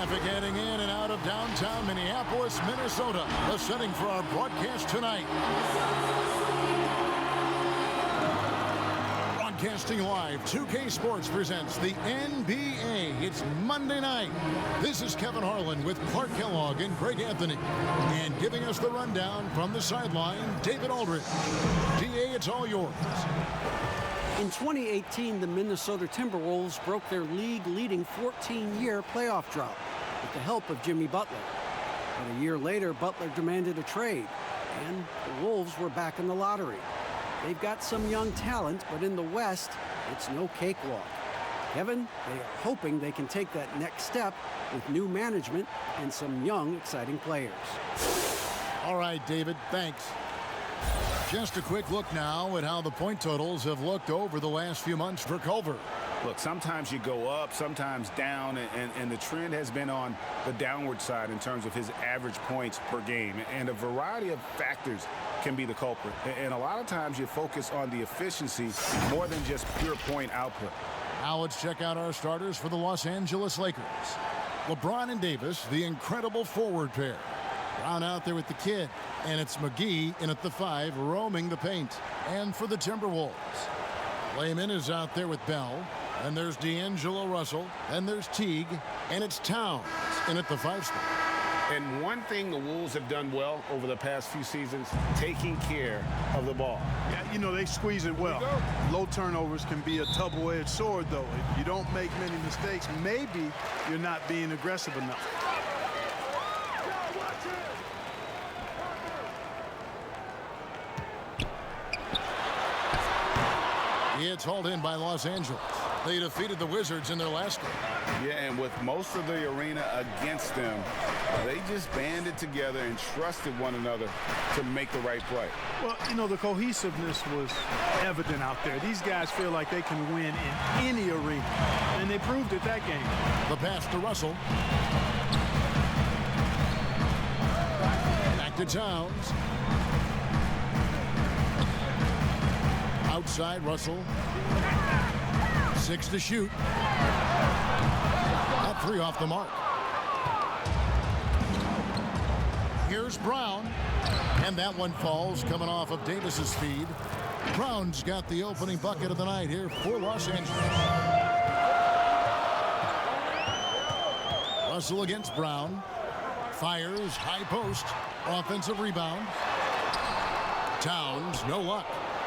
Traffic heading in and out of downtown Minneapolis, Minnesota. The setting for our broadcast tonight. Broadcasting live, 2K Sports presents the NBA. It's Monday night. This is Kevin Harlan with Clark Kellogg and Greg Anthony. And giving us the rundown from the sideline, David Aldridge. DA, it's all yours. In 2018, the Minnesota Timberwolves broke their league-leading 14-year playoff drought with the help of Jimmy Butler. But a year later, Butler demanded a trade, and the Wolves were back in the lottery. They've got some young talent, but in the West, it's no cakewalk. Kevin, they are hoping they can take that next step with new management and some young, exciting players. All right, David, thanks. Just a quick look now at how the point totals have looked over the last few months for Culver. Look, sometimes you go up, sometimes down, and the trend has been on the downward side in terms of his average points per game. And a variety of factors can be the culprit. And a lot of times you focus on the efficiency more than just pure point output. Now let's check out our starters for the Los Angeles Lakers. LeBron and Davis, the incredible forward pair. Brown out there with the kid, and it's McGee in at the 5, roaming the paint. And for the Timberwolves, Layman is out there with Bell, and there's D'Angelo Russell, and there's Teague, and it's Towns in at the 5 spot. And one thing the Wolves have done well over the past few seasons, taking care of the ball. Yeah, you know, they squeeze it well. Low turnovers can be a double-edged sword, though. If you don't make many mistakes, maybe you're not being aggressive enough. It's hauled in by Los Angeles. They defeated the Wizards in their last game. Yeah, and with most of the arena against them, they just banded together and trusted one another to make the right play. Well, you know, the cohesiveness was evident out there. These guys feel like they can win in any arena, and they proved it that game. The pass to Russell. Back to Towns. Outside, Russell. 6 to shoot. That 3 off the mark. Here's Brown. And that one falls coming off of Davis's feed. Brown's got the opening bucket of the night here for Los Angeles. Russell against Brown. Fires, high post. Offensive rebound. Towns, no luck.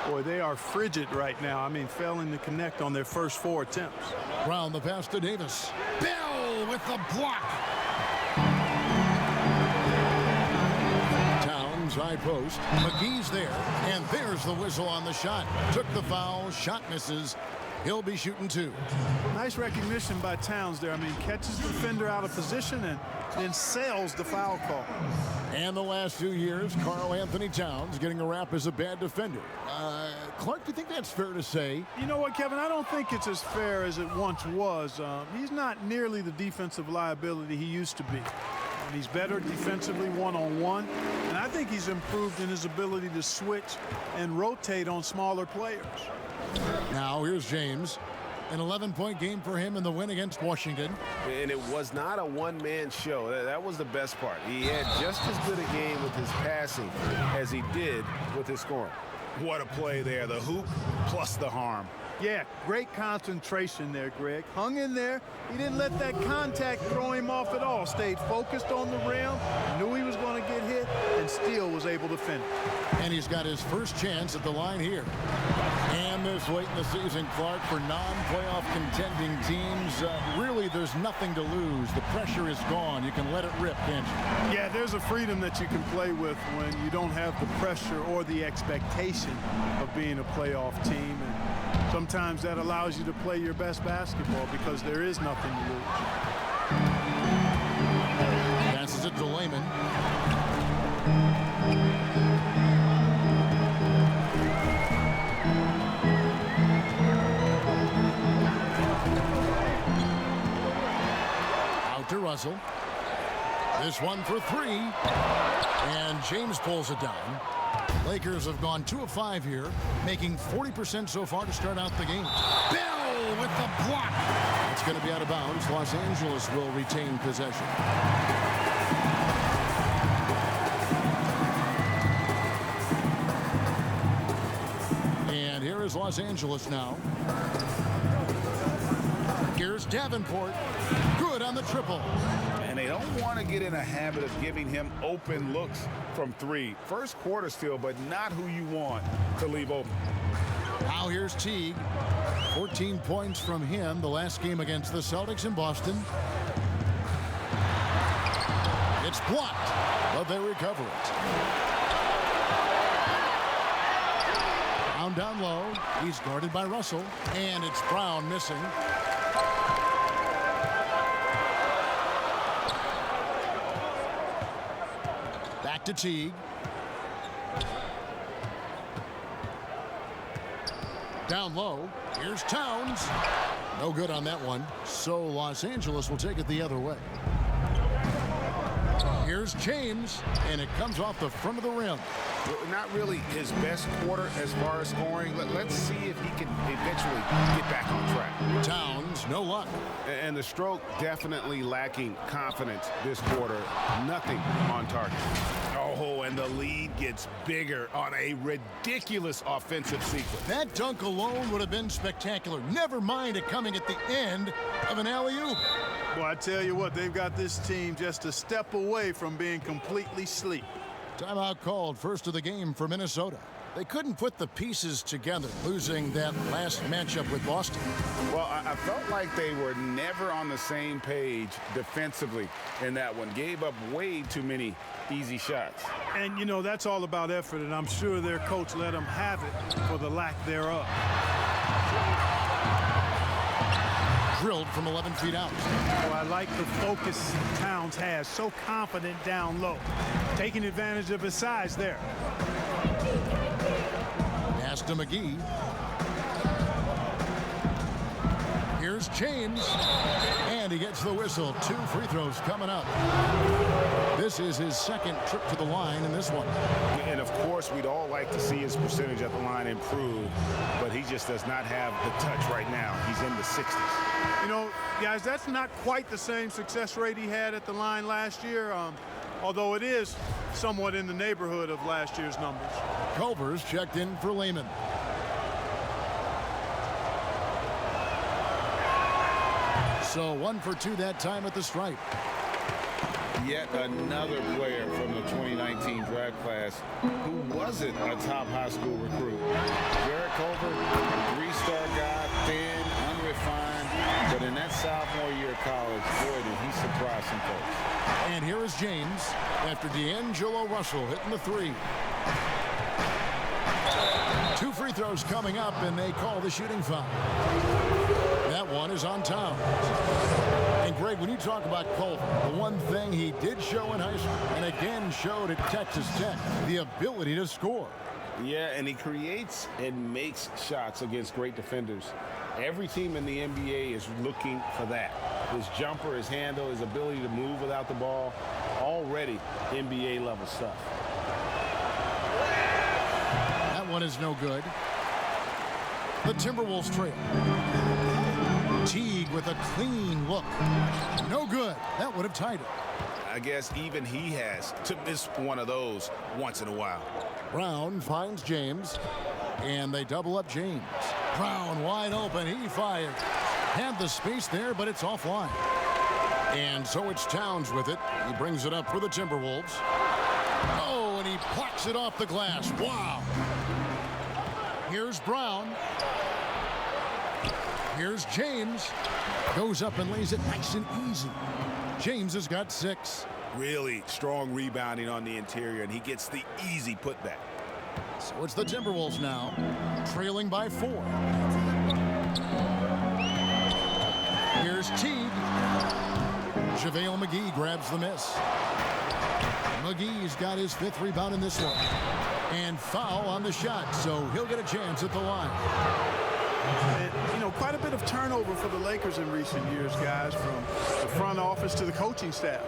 Boy, they are frigid right now. I mean, failing to connect on their first 4 attempts. Brown, the pass to Davis. Bell with the block. Towns, high post. McGee's there, and there's the whistle on the shot. Took the foul, shot misses. He'll be shooting 2. Nice recognition by Towns there. I mean, catches the defender out of position and then sails the foul call. And the last few years, Karl Anthony Towns getting a rap as a bad defender. Clark, do you think that's fair to say? You know what, Kevin? I don't think it's as fair as it once was. He's not nearly the defensive liability he used to be. He's better defensively one-on-one, and I think he's improved in his ability to switch and rotate on smaller players. Now here's James. An 11-point game for him in the win against Washington. And it was not a one-man show. That was the best part. He had just as good a game with his passing as he did with his scoring. What a play there. The hoop plus the harm. Yeah, great concentration there, Greg. Hung in there. He didn't let that contact throw him off at all. Stayed focused on the rim, knew he was going to get hit, and still was able to finish. And he's got his first chance at the line here. And this late in the season, Clark, for non-playoff contending teams, really there's nothing to lose. The pressure is gone. You can let it rip, can't you? Yeah, there's a freedom that you can play with when you don't have the pressure or the expectation of being a playoff team. And sometimes that allows you to play your best basketball because there is nothing to lose. Passes it to Layman. Out to Russell. This one for 3. And James pulls it down. Lakers have gone 2 of 5 here, making 40% so far to start out the game. Bell with the block. It's going to be out of bounds. Los Angeles will retain possession. And here is Los Angeles now. Here's Davenport. Good on the triple. And they don't want to get in a habit of giving him open looks from three. First quarter still, but not who you want to leave open. Now here's Teague. 14 points from him the last game against the Celtics in Boston. It's blocked, but they recover it. Brown down low. He's guarded by Russell, and it's Brown missing. Back to Teague. Down low. Here's Towns. No good on that one. So Los Angeles will take it the other way. Here's James, and it comes off the front of the rim. Not really his best quarter as far as scoring. Let's see if he can eventually get back on track. Towns, no luck. And the stroke definitely lacking confidence this quarter. Nothing on target. Oh, and the lead gets bigger on a ridiculous offensive sequence. That dunk alone would have been spectacular. Never mind it coming at the end of an alley-oop. Well, I tell you what, they've got this team just a step away from being completely asleep. Timeout called, first of the game for Minnesota. They couldn't put the pieces together, losing that last matchup with Boston. Well, I felt like they were never on the same page defensively in that one. Gave up way too many easy shots. And, you know, that's all about effort, and I'm sure their coach let them have it for the lack thereof. Drilled from 11 feet out. Well, I like the focus Towns has. So confident down low. Taking advantage of his size there. Pass to McGee. Here's James. And he gets the whistle. 2 free throws coming up. This is his second trip to the line in this one. And, of course, we'd all like to see his percentage at the line improve, but he just does not have the touch right now. He's in the 60s. You know, guys, that's not quite the same success rate he had at the line last year, although it is somewhat in the neighborhood of last year's numbers. Culver's checked in for Lehman. So 1 for 2 that time at the stripe. Yet another player from the 2019 draft class who wasn't a top high school recruit. Jarrett Culver, 3-star guy, thin, unrefined, but in that sophomore year of college, boy, did he surprise some folks. And here is James after D'Angelo Russell hitting the 3. 2 free throws coming up, and they call the shooting foul. That one is on Towns. And Greg, when you talk about Culver, the one thing he did show in high school and again showed at Texas Tech, the ability to score. Yeah, and he creates and makes shots against great defenders. Every team in the NBA is looking for that. His jumper, his handle, his ability to move without the ball, already NBA level stuff. That one is no good. The Timberwolves trail. Teague with a clean look. No good. That would have tied it. I guess even he has to miss one of those once in a while. Brown finds James, and they double up James. Brown wide open. He fires. Had the space there, but it's offline. And so it's Towns with it. He brings it up for the Timberwolves. Oh, and he plucks it off the glass. Wow. Here's Brown. Here's James. Goes up and lays it nice and easy. James has got 6. Really strong rebounding on the interior, and he gets the easy putback. So it's the Timberwolves now, trailing by 4. Here's Teague. JaVale McGee grabs the miss. McGee's got his 5th rebound in this one. And foul on the shot, so he'll get a chance at the line. And, you know, quite a bit of turnover for the Lakers in recent years, guys, from the front office to the coaching staff.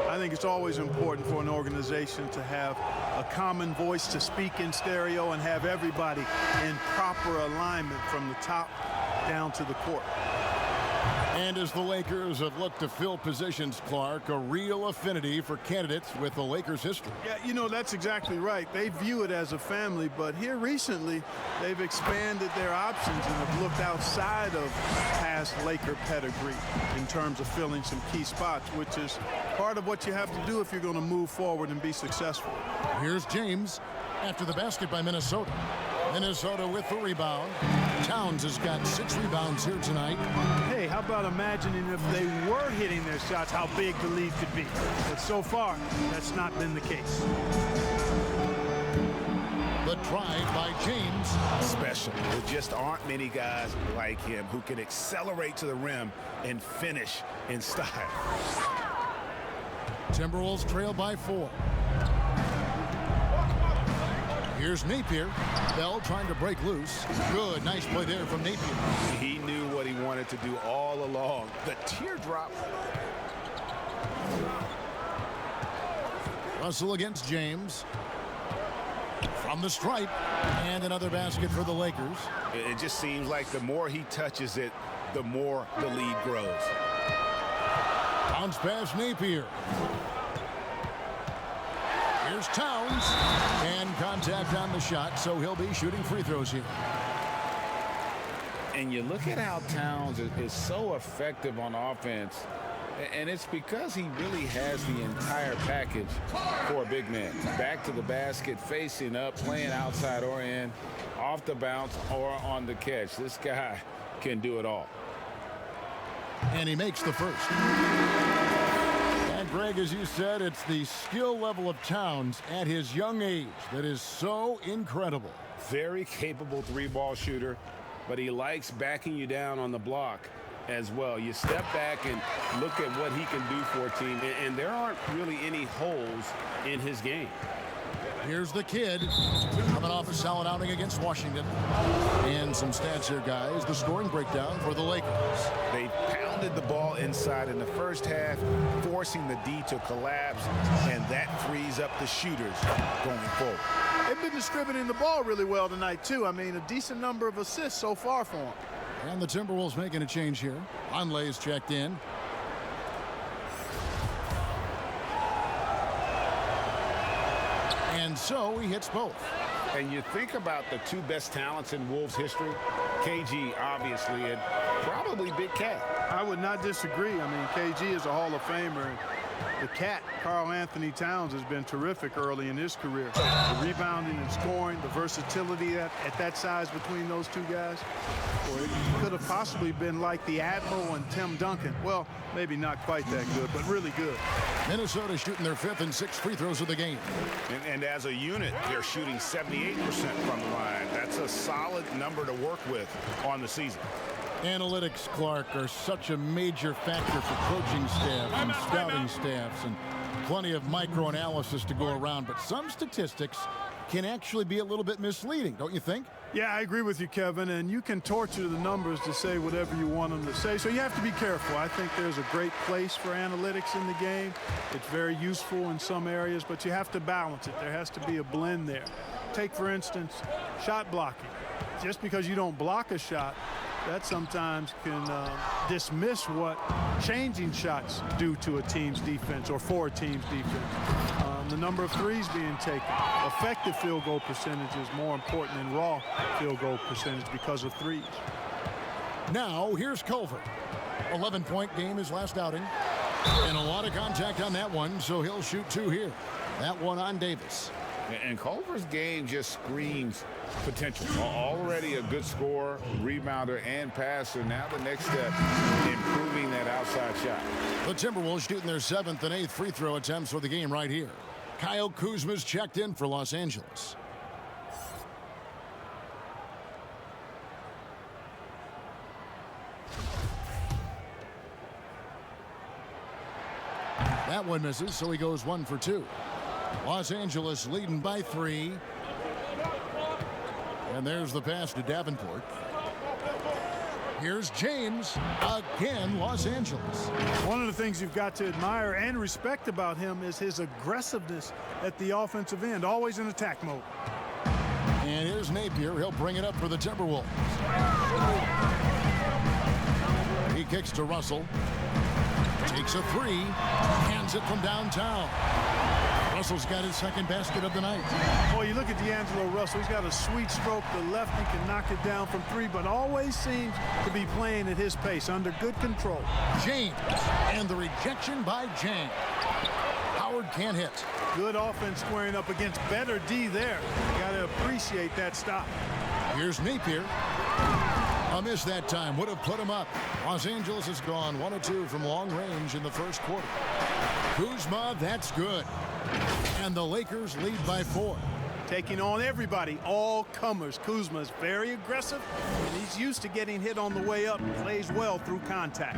I think it's always important for an organization to have a common voice to speak in stereo and have everybody in proper alignment from the top down to the court. And as the Lakers have looked to fill positions, Clark, a real affinity for candidates with the Lakers' history. Yeah, you know, that's exactly right. They view it as a family, but here recently, they've expanded their options and have looked outside of past Laker pedigree in terms of filling some key spots, which is part of what you have to do if you're going to move forward and be successful. Here's James after the basket by Minnesota. Minnesota with the rebound. Towns has got 6 rebounds here tonight. Hey, how about imagining if they were hitting their shots, how big the lead could be. But so far, that's not been the case. The drive by James. Special. There just aren't many guys like him who can accelerate to the rim and finish in style. Timberwolves trail by 4. Here's Napier. Bell trying to break loose. Good, nice play there from Napier. He knew what he wanted to do all along. The teardrop. Russell against James. From the stripe. And another basket for the Lakers. It just seems like the more he touches it, the more the lead grows. Bounce pass Napier. Here's Towns, and contact on the shot, so he'll be shooting free throws here. And you look at how Towns is so effective on offense, and it's because he really has the entire package for a big man. Back to the basket, facing up, playing outside or in, off the bounce or on the catch. This guy can do it all. And he makes the first. And Greg, as you said, it's the skill level of Towns at his young age that is so incredible. Very capable 3-ball shooter, but he likes backing you down on the block as well. You step back and look at what he can do for a team, and there aren't really any holes in his game. Here's the kid coming off a solid outing against Washington. And some stats here, guys. The scoring breakdown for the Lakers. They pounded the ball inside in the first half, forcing the D to collapse, and that frees up the shooters going forward. They've been distributing the ball really well tonight, too. I mean, a decent number of assists so far for them. And the Timberwolves making a change here. Onley's checked in. And so he hits both. And you think about the 2 best talents in Wolves history, KG, obviously, and probably Big Cat. I would not disagree. I mean, KG is a Hall of Famer. The Cat, Karl Anthony Towns, has been terrific early in his career. The rebounding and scoring, the versatility at that size between those 2 guys. Boy, it could have possibly been like the Admiral and Tim Duncan. Well, maybe not quite that good, but really good. Minnesota shooting their 5th and 6th free throws of the game. And as a unit, they're shooting 78% from the line. That's a solid number to work with on the season. Analytics, Clark, are such a major factor for coaching staffs and scouting staffs, and plenty of micro-analysis to go around. But some statistics can actually be a little bit misleading, don't you think? Yeah, I agree with you, Kevin, and you can torture the numbers to say whatever you want them to say, so you have to be careful. I think there's a great place for analytics in the game. It's very useful in some areas, but you have to balance it. There has to be a blend there. Take, for instance, shot blocking. Just because you don't block a shot, that sometimes can dismiss what changing shots do to a team's defense or for a team's defense. The number of threes being taken. Effective field goal percentage is more important than raw field goal percentage because of threes. Now, here's Culver. 11-point game his last outing. And a lot of contact on that one, so he'll shoot 2 here. That one on Davis. And Culver's game just screams potential. Already a good scorer, rebounder, and passer. Now the next step, improving that outside shot. The Timberwolves shooting their 7th and 8th free throw attempts for the game right here. Kyle Kuzma's checked in for Los Angeles. That one misses, so he goes 1 for 2. Los Angeles leading by 3. And there's the pass to Davenport. Here's James. Again, Los Angeles. One of the things you've got to admire and respect about him is his aggressiveness at the offensive end, always in attack mode. And here's Napier. He'll bring it up for the Timberwolves. He kicks to Russell. Takes a three. Hands it from downtown. Russell's got his second basket of the night. Boy, you look at D'Angelo Russell. He's got a sweet stroke. The lefty can knock it down from three, but always seems to be playing at his pace under good control. James. And the rejection by James. Howard can't hit. Good offense squaring up against better D there. Got to appreciate that stop. Here's Napier. A miss that time would have put him up. Los Angeles has gone 1 of 2 from long range in the first quarter. Kuzma, that's good. And the Lakers lead by 4. Taking on everybody, all comers. Kuzma's very aggressive, and he's used to getting hit on the way up. Plays well through contact.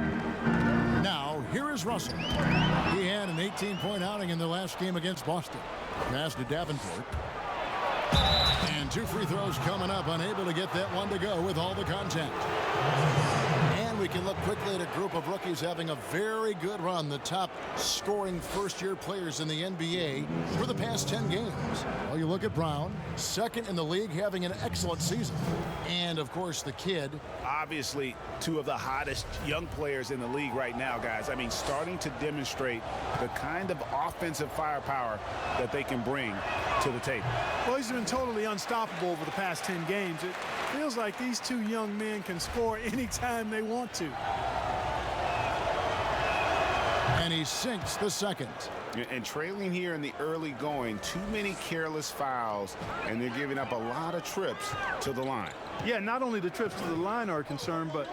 Now, here is Russell. He had an 18-point outing in their last game against Boston. Pass to Davenport. And 2 free throws coming up, unable to get that one to go with all the contact. And we can look quickly at a group of rookies having a very good run, the top scoring first-year players in the NBA for the past 10 games. Well, you look at Brown, second in the league, having an excellent season. And, of course, the kid. Obviously, 2 of the hottest young players in the league right now, guys. I mean, starting to demonstrate the kind of offensive firepower that they can bring to the table. Well, he's been totally unstoppable over the past 10 games. It feels like these 2 young men can score anytime they want to. And he sinks the second. And trailing here in the early going, too many careless fouls, and they're giving up a lot of trips to the line. Yeah, not only the trips to the line are a concern, but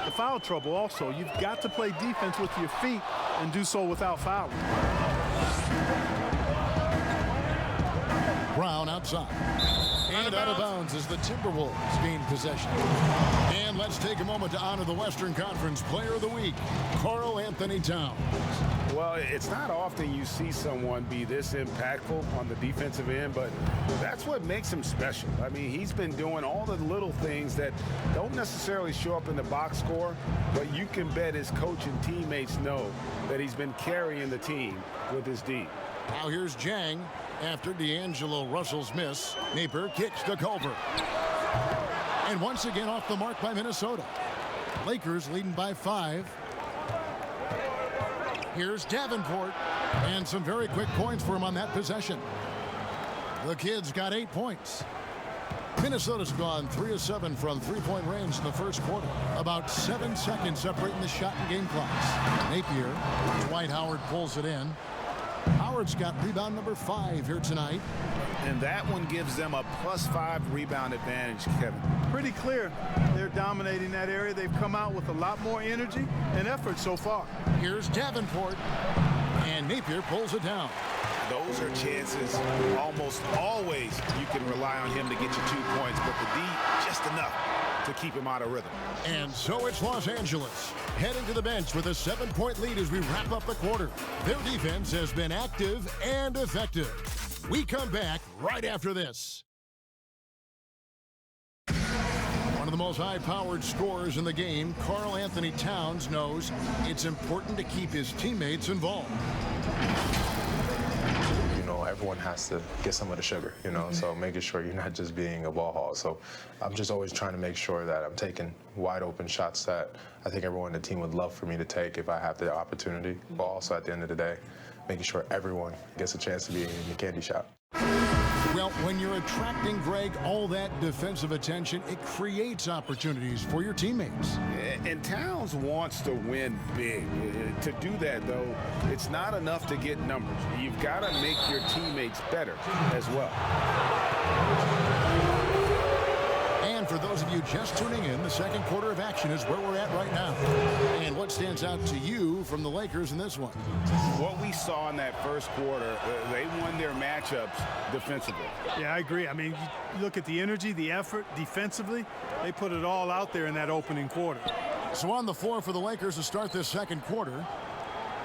the foul trouble also. You've got to play defense with your feet and do so without fouling. Brown outside. And out of bounds as the Timberwolves gain possession. And let's take a moment to honor the Western Conference Player of the Week, Karl-Anthony Towns. Well, it's not often you see someone be this impactful on the defensive end, but that's what makes him special. I mean, he's been doing all the little things that don't necessarily show up in the box score, but you can bet his coach and teammates know that he's been carrying the team with his D. Now here's Jang. After D'Angelo Russell's miss, Napier kicks to Culver. And once again off the mark by Minnesota. Lakers leading by 5. Here's Davenport. And some very quick points for him on that possession. The kid's got 8 points. Minnesota's gone 3 of 7 from three-point range in the first quarter. About 7 seconds separating the shot and game clocks. Napier. Dwight Howard pulls it in. Howard's got rebound number 5 here tonight. And that one gives them a +5 rebound advantage, Kevin. Pretty clear. They're dominating that area. They've come out with a lot more energy and effort so far. Here's Davenport. And Napier pulls it down. Those are chances almost always you can rely on him to get you 2 points, but the D just enough to keep him out of rhythm. And so it's Los Angeles heading to the bench with a 7-point lead as we wrap up the quarter. Their defense has been active and effective. We come back right after this. One of the most high-powered scorers in the game, Karl-Anthony Towns, knows it's important to keep his teammates involved. Everyone has to get some of the sugar, so making sure you're not just being a ball hog. So I'm just always trying to make sure that I'm taking wide open shots that I think everyone on the team would love for me to take if I have the opportunity. But also at the end of the day, making sure everyone gets a chance to be in the candy shop. Well, when you're attracting, Greg, all that defensive attention, it creates opportunities for your teammates. And Towns wants to win big. To do that, though, it's not enough to get numbers. You've got to make your teammates better as well. And for those of you just tuning in, the second quarter of action is where we're at right now. And what stands out to you from the Lakers in this one? What we saw in that first quarter, they won their matchups defensively. Yeah, I agree. I mean, you look at the energy, the effort defensively, they put it all out there in that opening quarter. So on the floor for the Lakers to start this second quarter,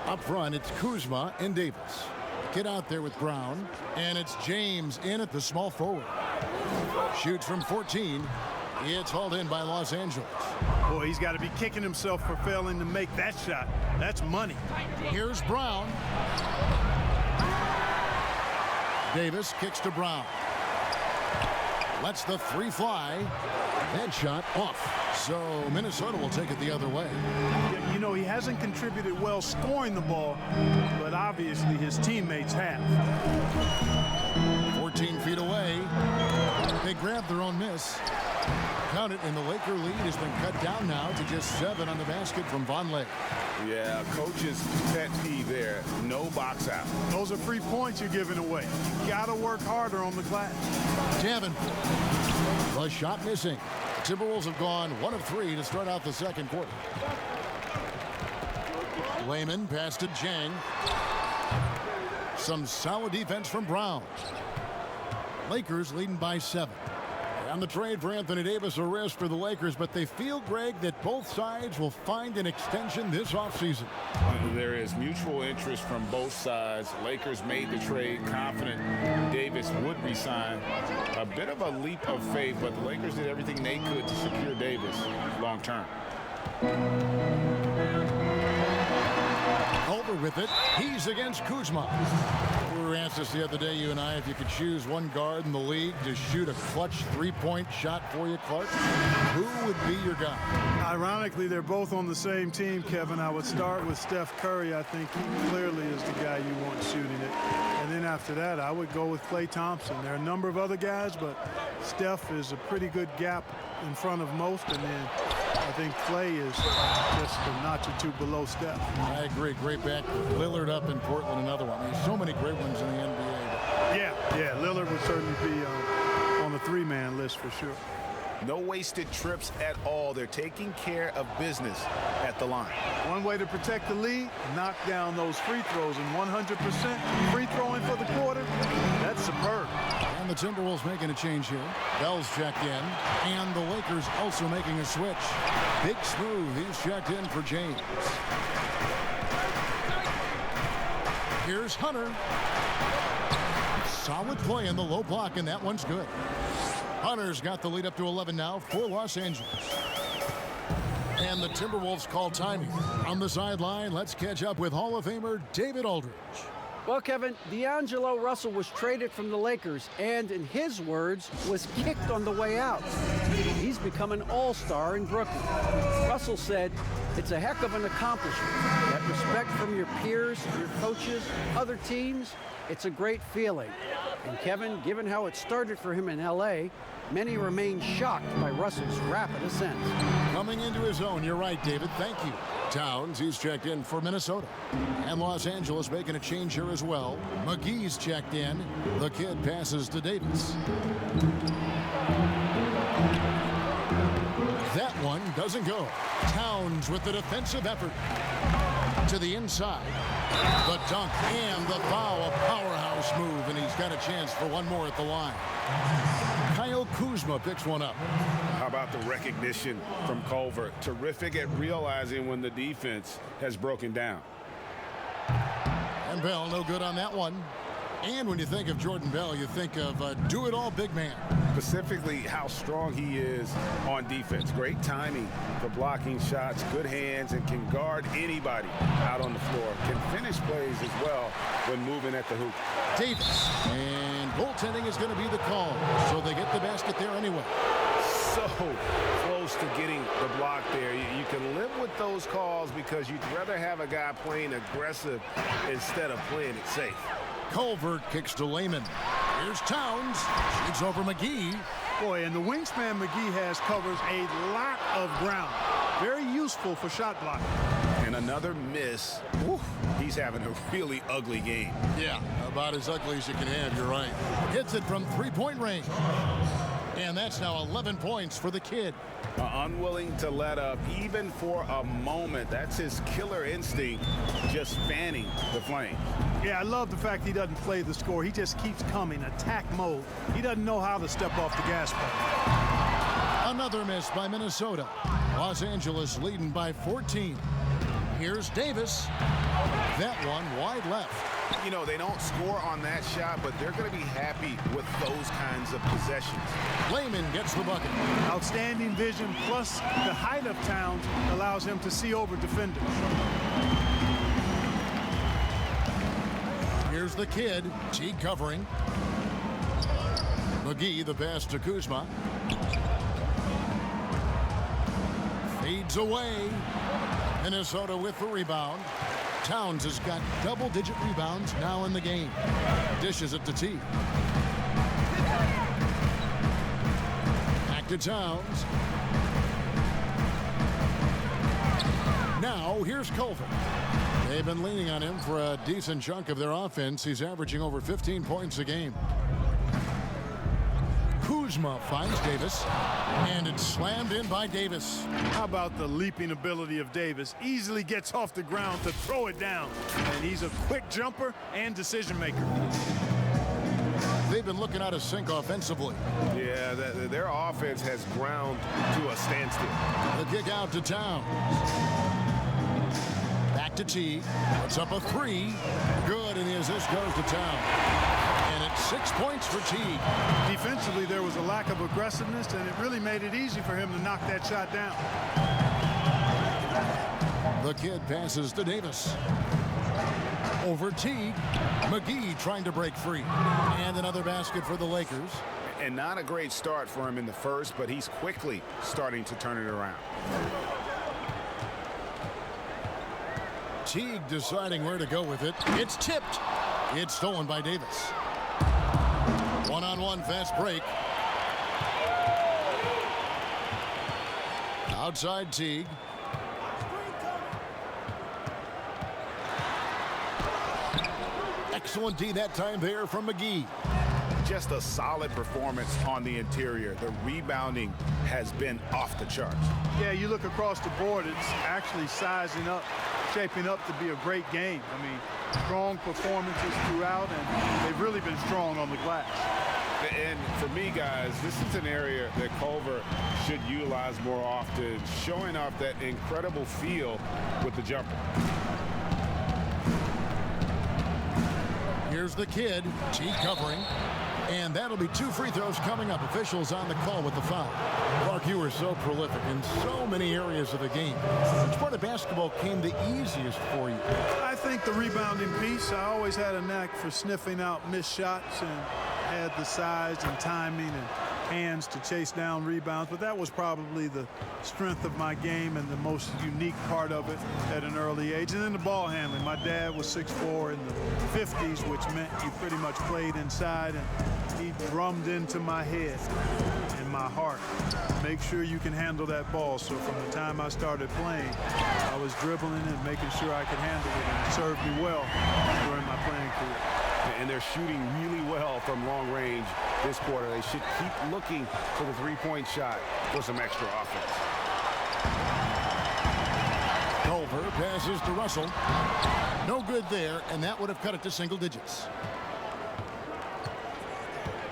up front, it's Kuzma and Davis. Get out there with Brown, and it's James in at the small forward. Shoots from 14. It's hauled in by Los Angeles. Boy, he's got to be kicking himself for failing to make that shot. That's money. Here's Brown. Davis kicks to Brown. Lets the three fly. That shot off. So Minnesota will take it the other way. Yeah, you know, he hasn't contributed well scoring the ball, but obviously his teammates have. 14 feet away. They grab their own miss. Count it, and the Laker lead has been cut down now to just 7 on the basket from Vonleh. Yeah, coach's pet peeve there. No box out. Those are free points you're giving away. You got to work harder on the glass. Davenport. The shot missing. The Timberwolves have gone 1 of 3 to start out the second quarter. Layman passed to Jang. Some solid defense from Brown. Lakers leading by 7. On the trade for Anthony Davis, a risk for the Lakers, but they feel, Greg, that both sides will find an extension this offseason. There is mutual interest from both sides. Lakers made the trade confident Davis would resign. A bit of a leap of faith, but the Lakers did everything they could to secure Davis long term. Over with it. He's against Kuzma. We were asked this the other day, you and I, if you could choose one guard in the league to shoot a clutch three-point shot for you, Clark, who would be your guy? Ironically, they're both on the same team, Kevin. I would start with Steph Curry. I think he clearly is the guy you want shooting it. And then after that, I would go with Klay Thompson. There are a number of other guys, but Steph is a pretty good gap in front of most. And then I think Klay is just a notch or two below Steph. I agree. Great back. Lillard up in Portland, another one. There's so many great ones in the NBA. Yeah, Lillard would certainly be on the three-man list for sure. No wasted trips at all. They're taking care of business at the line. One way to protect the lead, knock down those free throws, and 100% free throwing for the quarter, that's superb. And the Timberwolves making a change here. Bell's checked in, and the Lakers also making a switch. Big Smooth, he's checked in for James. Here's Hunter. Solid play in the low block, and that one's good. Hunter's got the lead up to 11 now for Los Angeles. And the Timberwolves call timing. On the sideline, let's catch up with Hall of Famer David Aldridge. Well, Kevin, D'Angelo Russell was traded from the Lakers and, in his words, was kicked on the way out. He's become an all-star in Brooklyn. Russell said, "It's a heck of an accomplishment. That respect from your peers, your coaches, other teams, it's a great feeling." And Kevin, given how it started for him in L.A., many remain shocked by Russell's rapid ascent. Coming into his own, you're right, David. Thank you. Towns, he's checked in for Minnesota. And Los Angeles making a change here as well. McGee's checked in. The kid passes to Davis. That one doesn't go. Towns with the defensive effort. To the inside. The dunk and the foul, a powerhouse move, and he's got a chance for one more at the line. Kyle Kuzma picks one up. How about the recognition from Culver? Terrific at realizing when the defense has broken down. And Bell, no good on that one. And when you think of Jordan Bell, you think of a do-it-all big man. Specifically, how strong he is on defense. Great timing for blocking shots, good hands, and can guard anybody out on the floor. Can finish plays as well when moving at the hoop. Davis. And goaltending is going to be the call. So they get the basket there anyway. So close to getting the block there. You can live with those calls because you'd rather have a guy playing aggressive instead of playing it safe. Culver kicks to Layman. Here's Towns. Shoots over McGee. Boy, and the wingspan McGee has covers a lot of ground. Very useful for shot blocking. And another miss. Woo, he's having a really ugly game. Yeah, about as ugly as you can have, you're right. Hits it from three-point range. And that's now 11 points for the kid. Unwilling to let up even for a moment. That's his killer instinct, just fanning the flame. Yeah, I love the fact he doesn't play the score. He just keeps coming, attack mode. He doesn't know how to step off the gas pedal. Another miss by Minnesota. Los Angeles leading by 14. Here's Davis. That one wide left. You know, they don't score on that shot, but they're going to be happy with those kinds of possessions. Layman gets the bucket. Outstanding vision, plus the height of Towns allows him to see over defenders. Here's the kid. T covering. McGee, the pass to Kuzma. Fades away. Minnesota with the rebound. Towns has got double-digit rebounds now in the game. Dishes it to T. Back to Towns. Now here's Culver. They've been leaning on him for a decent chunk of their offense. He's averaging over 15 points a game. Kuzma finds Davis, and it's slammed in by Davis. How about the leaping ability of Davis? Easily gets off the ground to throw it down. And he's a quick jumper and decision maker. They've been looking out of sync offensively. Yeah, their offense has ground to a standstill. The kick out to Towns. Back to T. Puts up a three. Good, and the assist goes to Towns. And it's 6 points for T. Defensively, there was a lack of aggressiveness, and it really made it easy for him to knock that shot down. The kid passes to Davis. Over T. McGee trying to break free. And another basket for the Lakers. And not a great start for him in the first, but he's quickly starting to turn it around. Teague deciding where to go with it. It's tipped. It's stolen by Davis. One-on-one fast break. Outside Teague. Excellent D that time there from McGee. Just a solid performance on the interior. The rebounding has been off the charts. Yeah, you look across the board, it's actually sizing up, shaping up to be a great game. I mean, strong performances throughout, and they've really been strong on the glass. And for me, guys, this is an area that Culver should utilize more often, showing off that incredible feel with the jumper. Here's the kid. T covering. And that'll be 2 free throws coming up. Officials on the call with the foul. Clark, you were so prolific in so many areas of the game. Which part of basketball came the easiest for you? I think the rebounding piece. I always had a knack for sniffing out missed shots and had the size and timing and hands to chase down rebounds, but that was probably the strength of my game and the most unique part of it at an early age. And then the ball handling. My dad was 6'4" in the 50s, which meant he pretty much played inside, and he drummed into my head and my heart. Make sure you can handle that ball. So from the time I started playing, I was dribbling and making sure I could handle it, and it served me well during my playing career. And they're shooting really well from long range this quarter. They should keep looking for the three-point shot for some extra offense. Culver passes to Russell. No good there, and that would have cut it to single digits.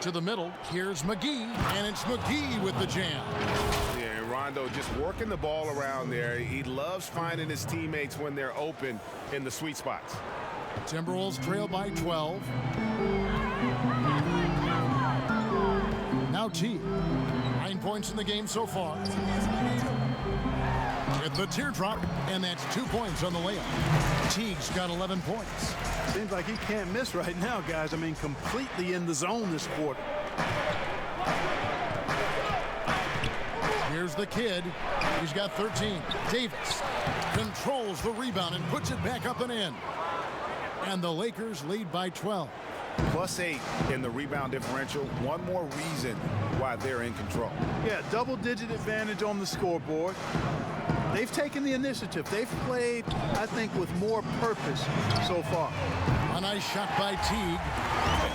To the middle, here's McGee, and it's McGee with the jam. Yeah, Rondo just working the ball around there. He loves finding his teammates when they're open in the sweet spots. Timberwolves trail by 12. Now T. 9 points in the game so far. With the teardrop, and that's 2 points on the layup. Teague's got 11 points. Seems like he can't miss right now, guys. I mean, completely in the zone this quarter. Here's the kid. He's got 13. Davis controls the rebound and puts it back up and in. And the Lakers lead by 12. +8 in the rebound differential. One more reason why they're in control. Yeah, double-digit advantage on the scoreboard. They've taken the initiative. They've played, I think, with more purpose so far. A nice shot by Teague.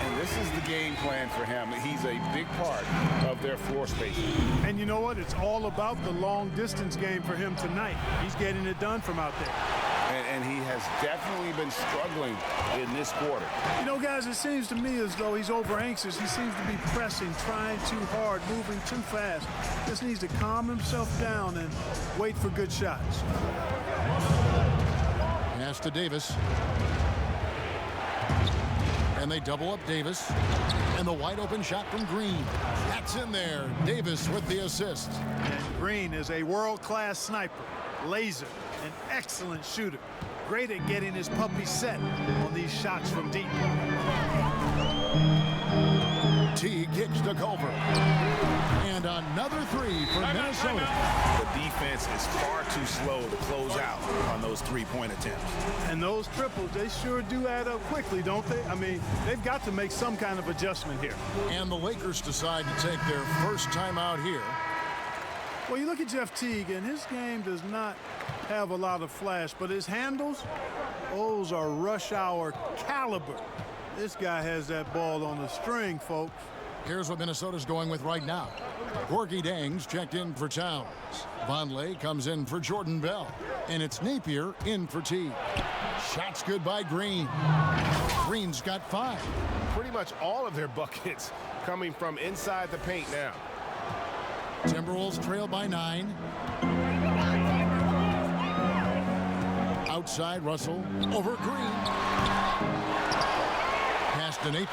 And this is the game plan for him. He's a big part of their floor space. And you know what? It's all about the long-distance game for him tonight. He's getting it done from out there. And he has definitely been struggling in this quarter. You know, guys, it seems to me as though he's over-anxious. He seems to be pressing, trying too hard, moving too fast. Just needs to calm himself down and wait for good shots. Pass to Davis. And they double up Davis. And the wide open shot from Green. That's in there. Davis with the assist. And Green is a world-class sniper, laser, an excellent shooter. Great at getting his puppy set on these shots from deep. T. to Culver. And another three for Minnesota. The defense is far too slow to close out on those three-point attempts. And those triples, they sure do add up quickly, don't they? I mean, they've got to make some kind of adjustment here. And the Lakers decide to take their first timeout here. Well, you look at Jeff Teague, and his game does not have a lot of flash, but his handles, those are rush hour caliber. This guy has that ball on the string, folks. Here's what Minnesota's going with right now. Gorgie Dangs checked in for Towns. Vonleh comes in for Jordan Bell. And it's Napier in for Teague. Shots good by Green. Green's got 5. Pretty much all of their buckets coming from inside the paint now. Timberwolves trail by 9. Outside Russell over Green. Pass to Napier.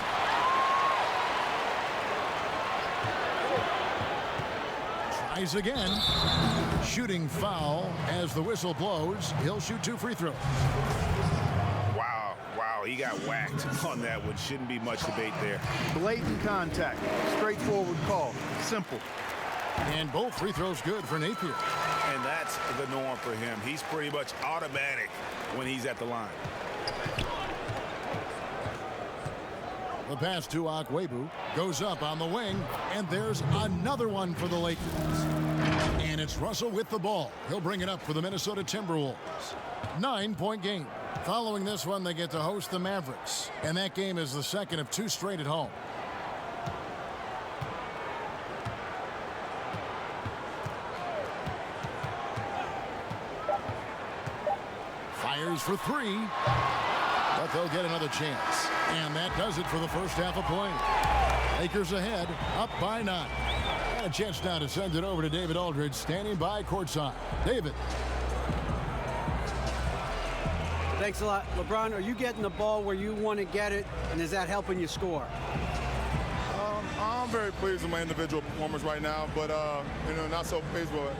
Tries again. Shooting foul as the whistle blows. He'll shoot 2 free throws. Wow, he got whacked on that one. Shouldn't be much debate there. Blatant contact. Straightforward call. Simple. And both free throws good for Napier. And that's the norm for him. He's pretty much automatic when he's at the line. The pass to A.Akwuegbu goes up on the wing, and there's another one for the Lakers. And it's Russell with the ball. He'll bring it up for the Minnesota Timberwolves. 9-point game. Following this one, they get to host the Mavericks, and that game is the second of 2 straight at home. Fires for 3. But they'll get another chance. And that does it for the first half of play. Lakers ahead, up by 9. And a chance now to send it over to David Aldridge, standing by courtside. David. Thanks a lot. LeBron, are you getting the ball where you want to get it, and is that helping you score? I'm very pleased with my individual performance right now, but not so pleased with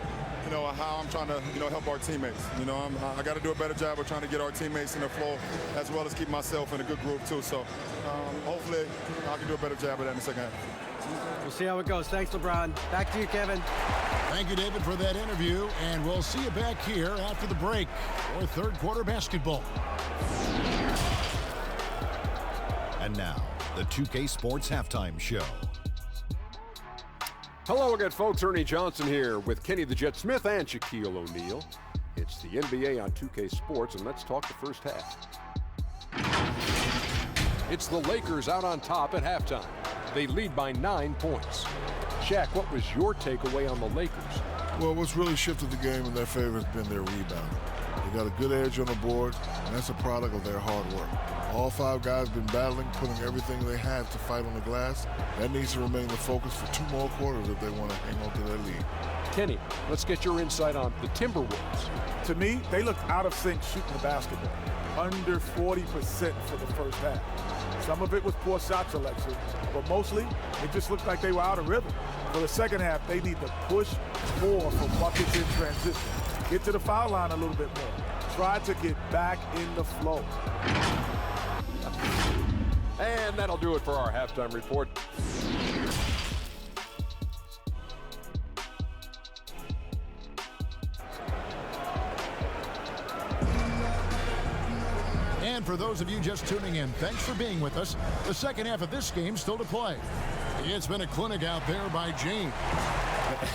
how I'm trying to help our teammates. I got to do a better job of trying to get our teammates in the flow, as well as keep myself in a good groove too. So hopefully I can do a better job of that in the second half. We'll see how it goes. Thanks, LeBron. Back to you, Kevin. Thank you, David, for that interview, and we'll see you back here after the break for third quarter basketball. And now, the 2K Sports Halftime Show. Hello again, folks. Ernie Johnson here with Kenny the Jet Smith and Shaquille O'Neal. It's the NBA on 2K Sports, and let's talk the first half. It's the Lakers out on top at halftime. They lead by 9 points. Shaq, what was your takeaway on the Lakers? Well, what's really shifted the game in their favor has been their rebound. They got a good edge on the board, and that's a product of their hard work. All 5 guys have been battling, putting everything they have to fight on the glass. That needs to remain the focus for 2 more quarters if they want to hang on to their lead. Kenny, let's get your insight on the Timberwolves. To me, they looked out of sync shooting the basketball. Under 40% for the first half. Some of it was poor shot selection, but mostly it just looked like they were out of rhythm. For the second half, they need to push more for buckets in transition. Get to the foul line a little bit more. Try to get back in the flow. And that'll do it for our halftime report. And for those of you just tuning in, thanks for being with us. The second half of this game still to play. It's been a clinic out there by James.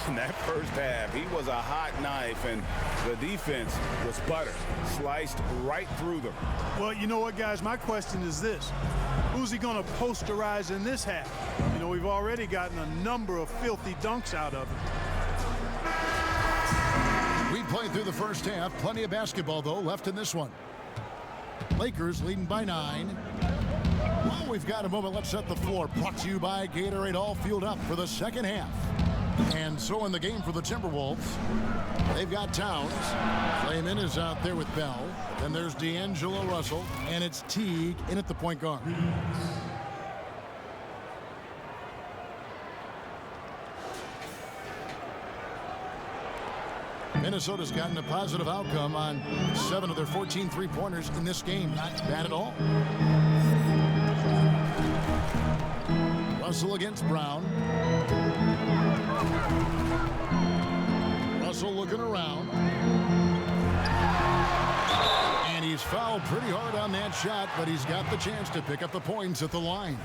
In that first half, he was a hot knife, and the defense was butter, sliced right through them. Well, you know what, guys? My question is this. Who's he going to posterize in this half? We've already gotten a number of filthy dunks out of him. We played through the first half. Plenty of basketball, though, left in this one. Lakers leading by 9. Well, we've got a moment. Let's set the floor. Brought to you by Gatorade, all fueled up for the second half. And so in the game for the Timberwolves, they've got Towns. Layman is out there with Bell. Then there's D'Angelo Russell. And it's Teague in at the point guard. Minnesota's gotten a positive outcome on 7 of their 14 three-pointers in this game. Not bad at all. Russell against Brown. Russell looking around. And he's fouled pretty hard on that shot, but he's got the chance to pick up the points at the line.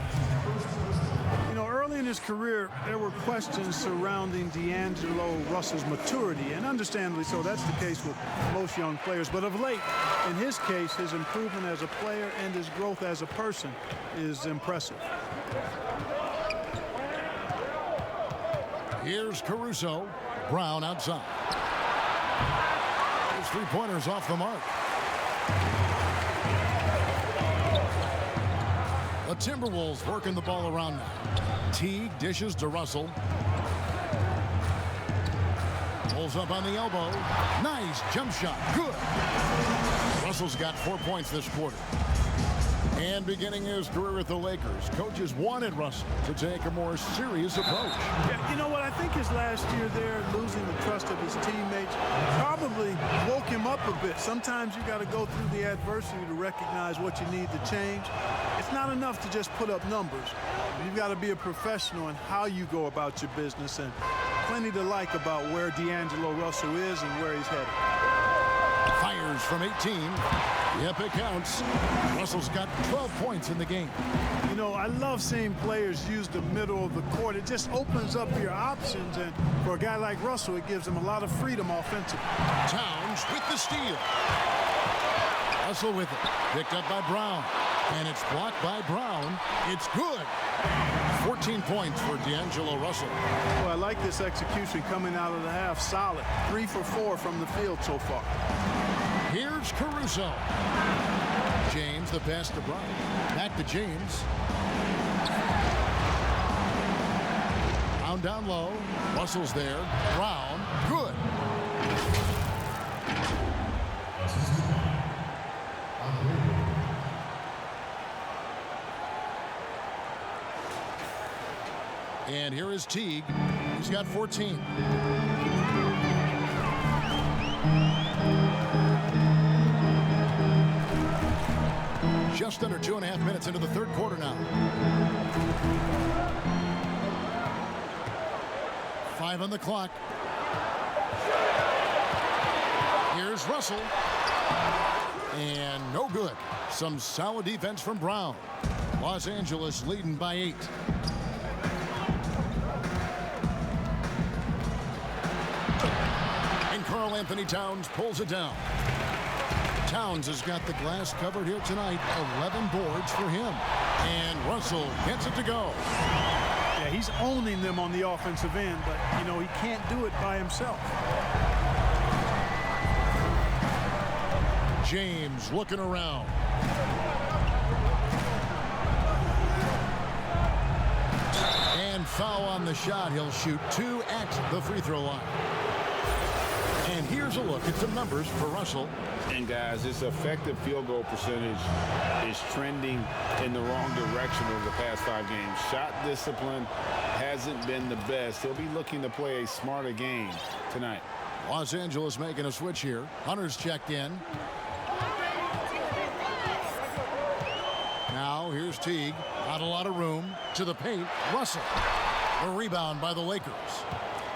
You know, early in his career, there were questions surrounding D'Angelo Russell's maturity, and understandably so. That's the case with most young players. But of late, in his case, his improvement as a player and his growth as a person is impressive. Here's Caruso. Brown outside. His three-pointers off the mark. The Timberwolves working the ball around now. Teague dishes to Russell. Pulls up on the elbow. Nice jump shot. Good. Russell's got 4 points this quarter. And beginning his career with the Lakers, coaches wanted Russell to take a more serious approach. Yeah, you know what? I think his last year there, losing the trust of his teammates, probably woke him up a bit. Sometimes you got to go through the adversity to recognize what you need to change. It's not enough to just put up numbers. You've got to be a professional in how you go about your business, and plenty to like about where D'Angelo Russell is and where he's headed. Fires from 18. Yep, it counts. Russell's got 12 points in the game. You know, I love seeing players use the middle of the court. It just opens up your options, and for a guy like Russell, it gives him a lot of freedom offensively. Towns with the steal. Russell with it. Picked up by Brown. And it's blocked by Brown. It's good. 14 points for D'Angelo Russell. Well, I like this execution coming out of the half. Solid. 3 for 4 from the field so far. Here's Caruso. James, the pass to Brown. Back to James. Brown down low. Russell's there. Brown. Good. And here is Teague. He's got 14. Just under 2.5 minutes into the third quarter now. 5 on the clock. Here's Russell. And no good. Some solid defense from Brown. Los Angeles leading by 8. Karl Anthony Towns pulls it down. Towns has got the glass covered here tonight. 11 boards for him. And Russell gets it to go. Yeah, he's owning them on the offensive end, but, you know, he can't do it by himself. James looking around. And foul on the shot. He'll shoot 2 at the free throw line. And here's a look at some numbers for Russell. And guys, his effective field goal percentage is trending in the wrong direction over the past 5 games. Shot discipline hasn't been the best. He'll be looking to play a smarter game tonight. Los Angeles making a switch here. Hunter's checked in. Now here's Teague. Not a lot of room. To the paint. Russell. A rebound by the Lakers.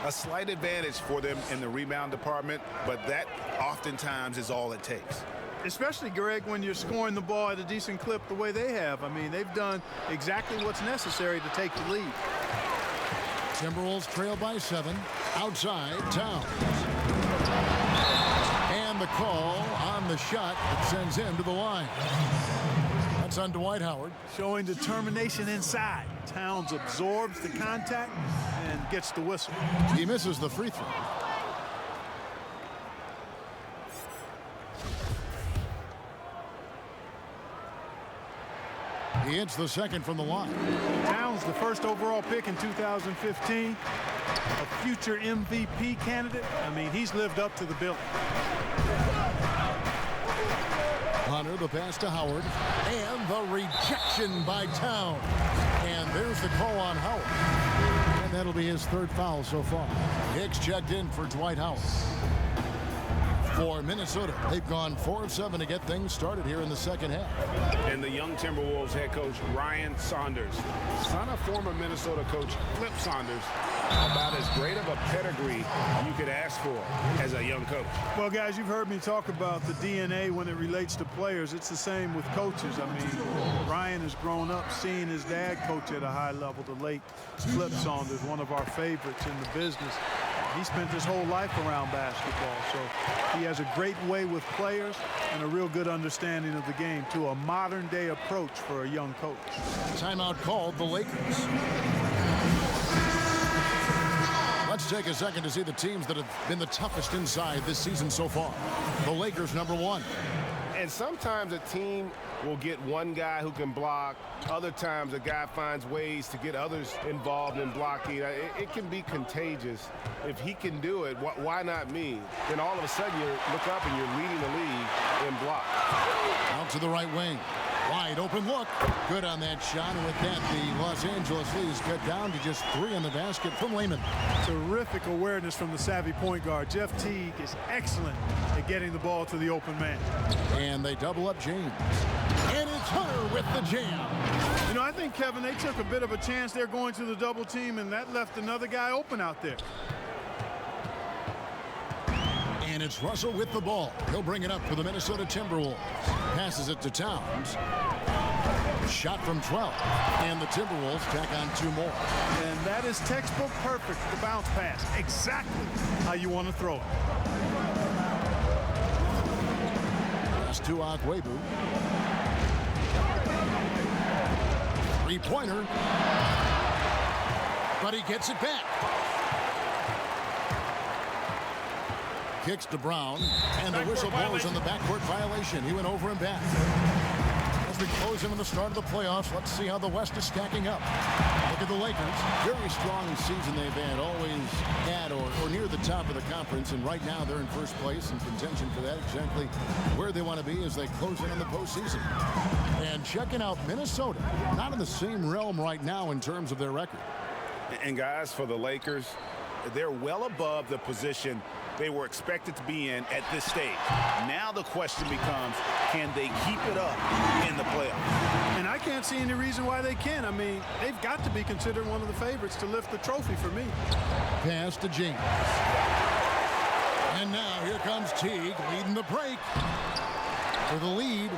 A slight advantage for them in the rebound department, but that oftentimes is all it takes. Especially, Greg, when you're scoring the ball at a decent clip the way they have. I mean, they've done exactly what's necessary to take the lead. Timberwolves trail by 7. Outside, Towns. And the call on the shot that sends him to the line. That's on Dwight Howard. Showing determination inside. Towns absorbs the contact and gets the whistle. He misses the free throw. He hits the second from the line. Towns, the first overall pick in 2015. A future MVP candidate. I mean, he's lived up to the billing. Hunter, the pass to Howard. And the rejection by Towns. And there's the call on Howard. And that'll be his 3rd foul so far. Hicks checked in for Dwight Howard. for Minnesota. They've gone 4 of 7 to get things started here in the second half. And the young Timberwolves head coach Ryan Saunders, son of former Minnesota coach Flip Saunders, about as great of a pedigree you could ask for as a young coach. Well, guys, you've heard me talk about the DNA when it relates to players. It's the same with coaches. I mean, Ryan has grown up seeing his dad coach at a high level, the late Flip Saunders, one of our favorites in the business. He spent his whole life around basketball, so he has a great way with players and a real good understanding of the game, to a modern-day approach for a young coach. Timeout called the Lakers. Let's take a second to see the teams that have been the toughest inside this season so far. The Lakers, #1. And sometimes a team will get one guy who can block. Other times a guy finds ways to get others involved in blocking. It can be contagious. If he can do it, why not me? Then all of a sudden you look up and you're leading the league in block. Out to the right wing. Wide open look. Good on that shot. And with that, the Los Angeles Leafs cut down to just 3 in the basket from Lehman. Terrific awareness from the savvy point guard. Jeff Teague is excellent at getting the ball to the open man. And they double up James. And it's Hunter with the jam. You know, I think, Kevin, they took a bit of a chance there going to the double team, and that left another guy open out there. And it's Russell with the ball. He'll bring it up for the Minnesota Timberwolves. Passes it to Towns. Shot from 12. And the Timberwolves tack on 2 more. And that is textbook perfect, the bounce pass. Exactly how you want to throw it. Pass to A.Akwuegbu. 3-pointer. But he gets it back. Kicks to Brown, and the whistle blows on the backcourt violation. He went over and back. As we close in on the start of the playoffs, let's see how the West is stacking up. Look at the Lakers. Very strong season they've had, always at or near the top of the conference, and right now they're in first place in contention for that, exactly where they want to be as they close in on the postseason. And checking out Minnesota, not in the same realm right now in terms of their record. And guys, for the Lakers, they're well above the position they were expected to be in at this stage. Now the question becomes, can they keep it up in the playoffs? And I can't see any reason why they can. I mean, they've got to be considered one of the favorites to lift the trophy for me. Pass to James. And now here comes Teague leading the break. For the lead,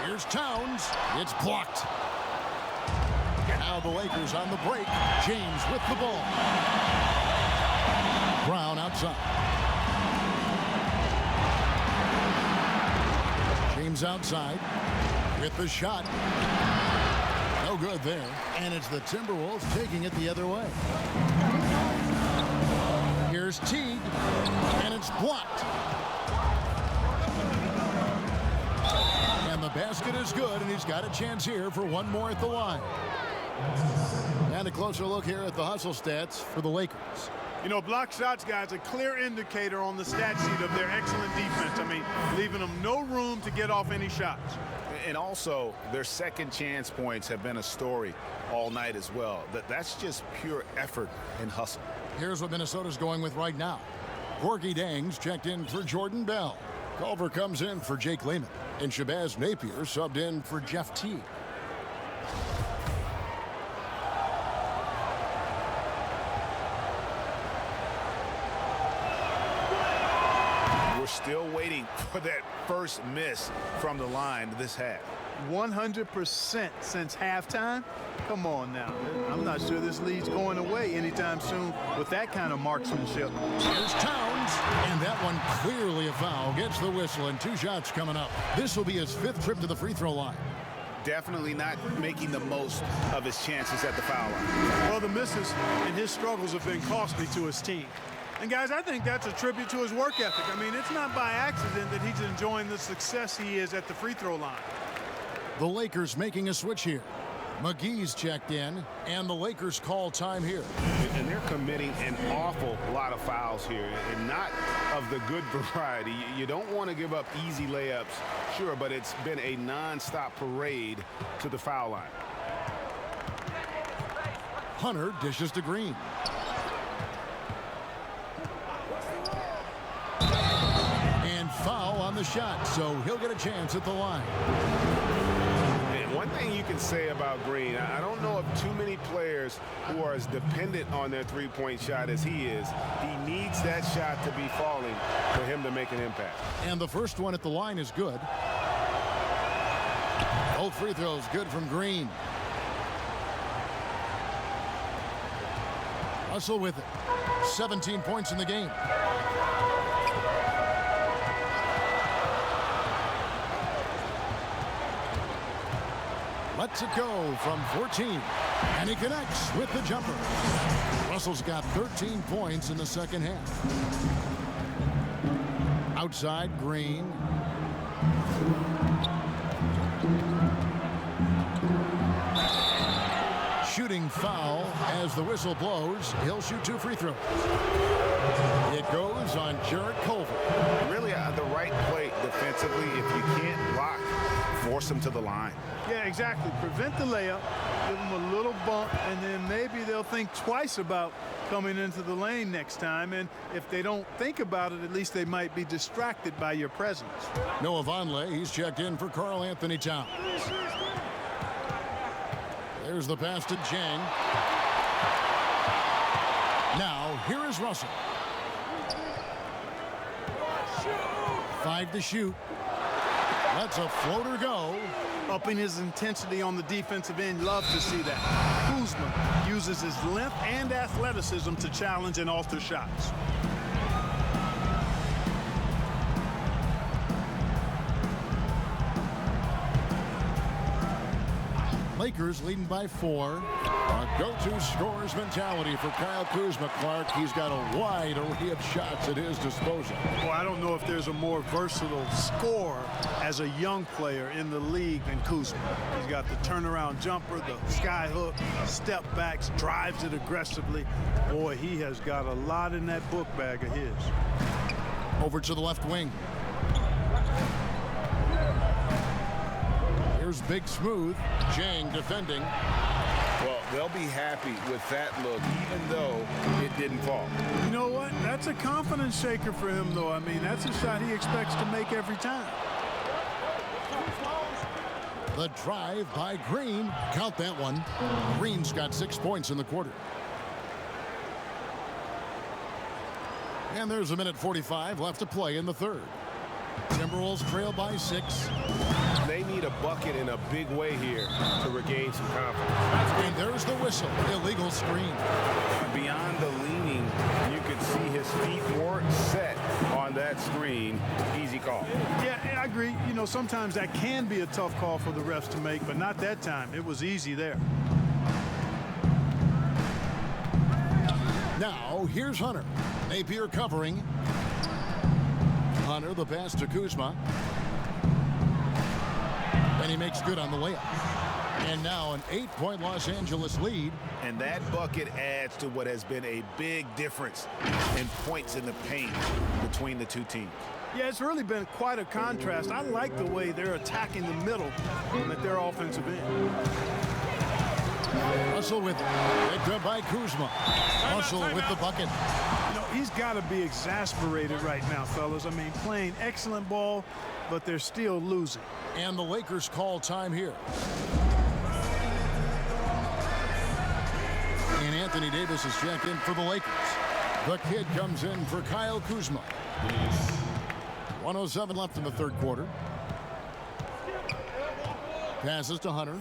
here's Towns. It's blocked. Now the Lakers on the break. James with the ball. Brown outside. James outside with the shot. No good there. And it's the Timberwolves taking it the other way. Here's Teague, and it's blocked. And the basket is good, and he's got a chance here for one more at the line. And a closer look here at the hustle stats for the Lakers. You know, block shots, guys, a clear indicator on the stat sheet of their excellent defense. I mean, leaving them no room to get off any shots. And also, their second chance points have been a story all night as well. That's just pure effort and hustle. Here's what Minnesota's going with right now. Corky Dangs checked in for Jordan Bell. Culver comes in for Jake Lehman. And Shabazz Napier subbed in for Jeff Teague. We're still waiting for that first miss from the line this half. 100% since halftime? Come on now. I'm not sure this lead's going away anytime soon with that kind of marksmanship. Here's Towns, and that one clearly a foul. Gets the whistle, and 2 shots coming up. This will be his 5th trip to the free throw line. Definitely not making the most of his chances at the foul line. Well, the misses and his struggles have been costly to his team. And, guys, I think that's a tribute to his work ethic. I mean, it's not by accident that he's enjoying the success he is at the free throw line. The Lakers making a switch here. McGee's checked in, and the Lakers call time here. And they're committing an awful lot of fouls here, and not of the good variety. You don't want to give up easy layups, sure, but it's been a non-stop parade to the foul line. Hunter dishes to Green. And foul the shot, so he'll get a chance at the line. And one thing you can say about Green, I don't know of too many players who are as dependent on their three-point shot as he is. He needs that shot to be falling for him to make an impact. And the first one at the line is good. Both free throws good from Green. Russell with it. 17 points in the game. Lets it go from 14. And he connects with the jumper. Russell's got 13 points in the second half. Outside, Green. Shooting foul as the whistle blows. He'll shoot 2 free throws. It goes on Jarrett Culver. Really the right play defensively. If you can't block, force him to the line. Yeah, exactly. Prevent the layup, give them a little bump, and then maybe they'll think twice about coming into the lane next time. And if they don't think about it, at least they might be distracted by your presence. Noah Vonleh, he's checked in for Karl Anthony Towns. There's the pass to Jang. Now, here is Russell. 5 to shoot. Lets a floater go. Upping his intensity on the defensive end. Love to see that. Kuzma uses his length and athleticism to challenge and alter shots. Lakers leading by 4. A go-to scores mentality for Kyle Kuzma. Clark, he's got a wide array of shots at his disposal. Well, I don't know if there's a more versatile scorer as a young player in the league than Kuzma. He's got the turnaround jumper, the sky hook, step backs, drives it aggressively. Boy, he has got a lot in that book bag of his. Over to the left wing. Here's Big Smooth. Jang defending. Well, they'll be happy with that look, even though it didn't fall. You know what? That's a confidence shaker for him, though. I mean, that's a shot he expects to make every time. The drive by Green. Count that one. Green's got 6 points in the quarter. And there's a minute 45 left to play in the third. Timberwolves trail by 6. They need a bucket in a big way here to regain some confidence. And there's the whistle. Illegal screen. Beyond the leaning, you could see his feet weren't set on that screen. Easy call. Yeah, I agree. You know, sometimes that can be a tough call for the refs to make, but not that time. It was easy there. Now, here's Hunter. Napier covering. Hunter, the pass to Kuzma. And he makes good on the layup. And now an 8-point Los Angeles lead. And that bucket adds to what has been a big difference in points in the paint between the two teams. Yeah, it's really been quite a contrast. I like the way they're attacking the middle at their offensive end. Russell with it. Picked up by Kuzma. Russell with the bucket. You know, he's got to be exasperated right now, fellas. I mean, playing excellent ball, but they're still losing. And the Lakers call time here. And Anthony Davis is checked in for the Lakers. The kid comes in for Kyle Kuzma. 1:07 left in the third quarter. Passes to Hunter.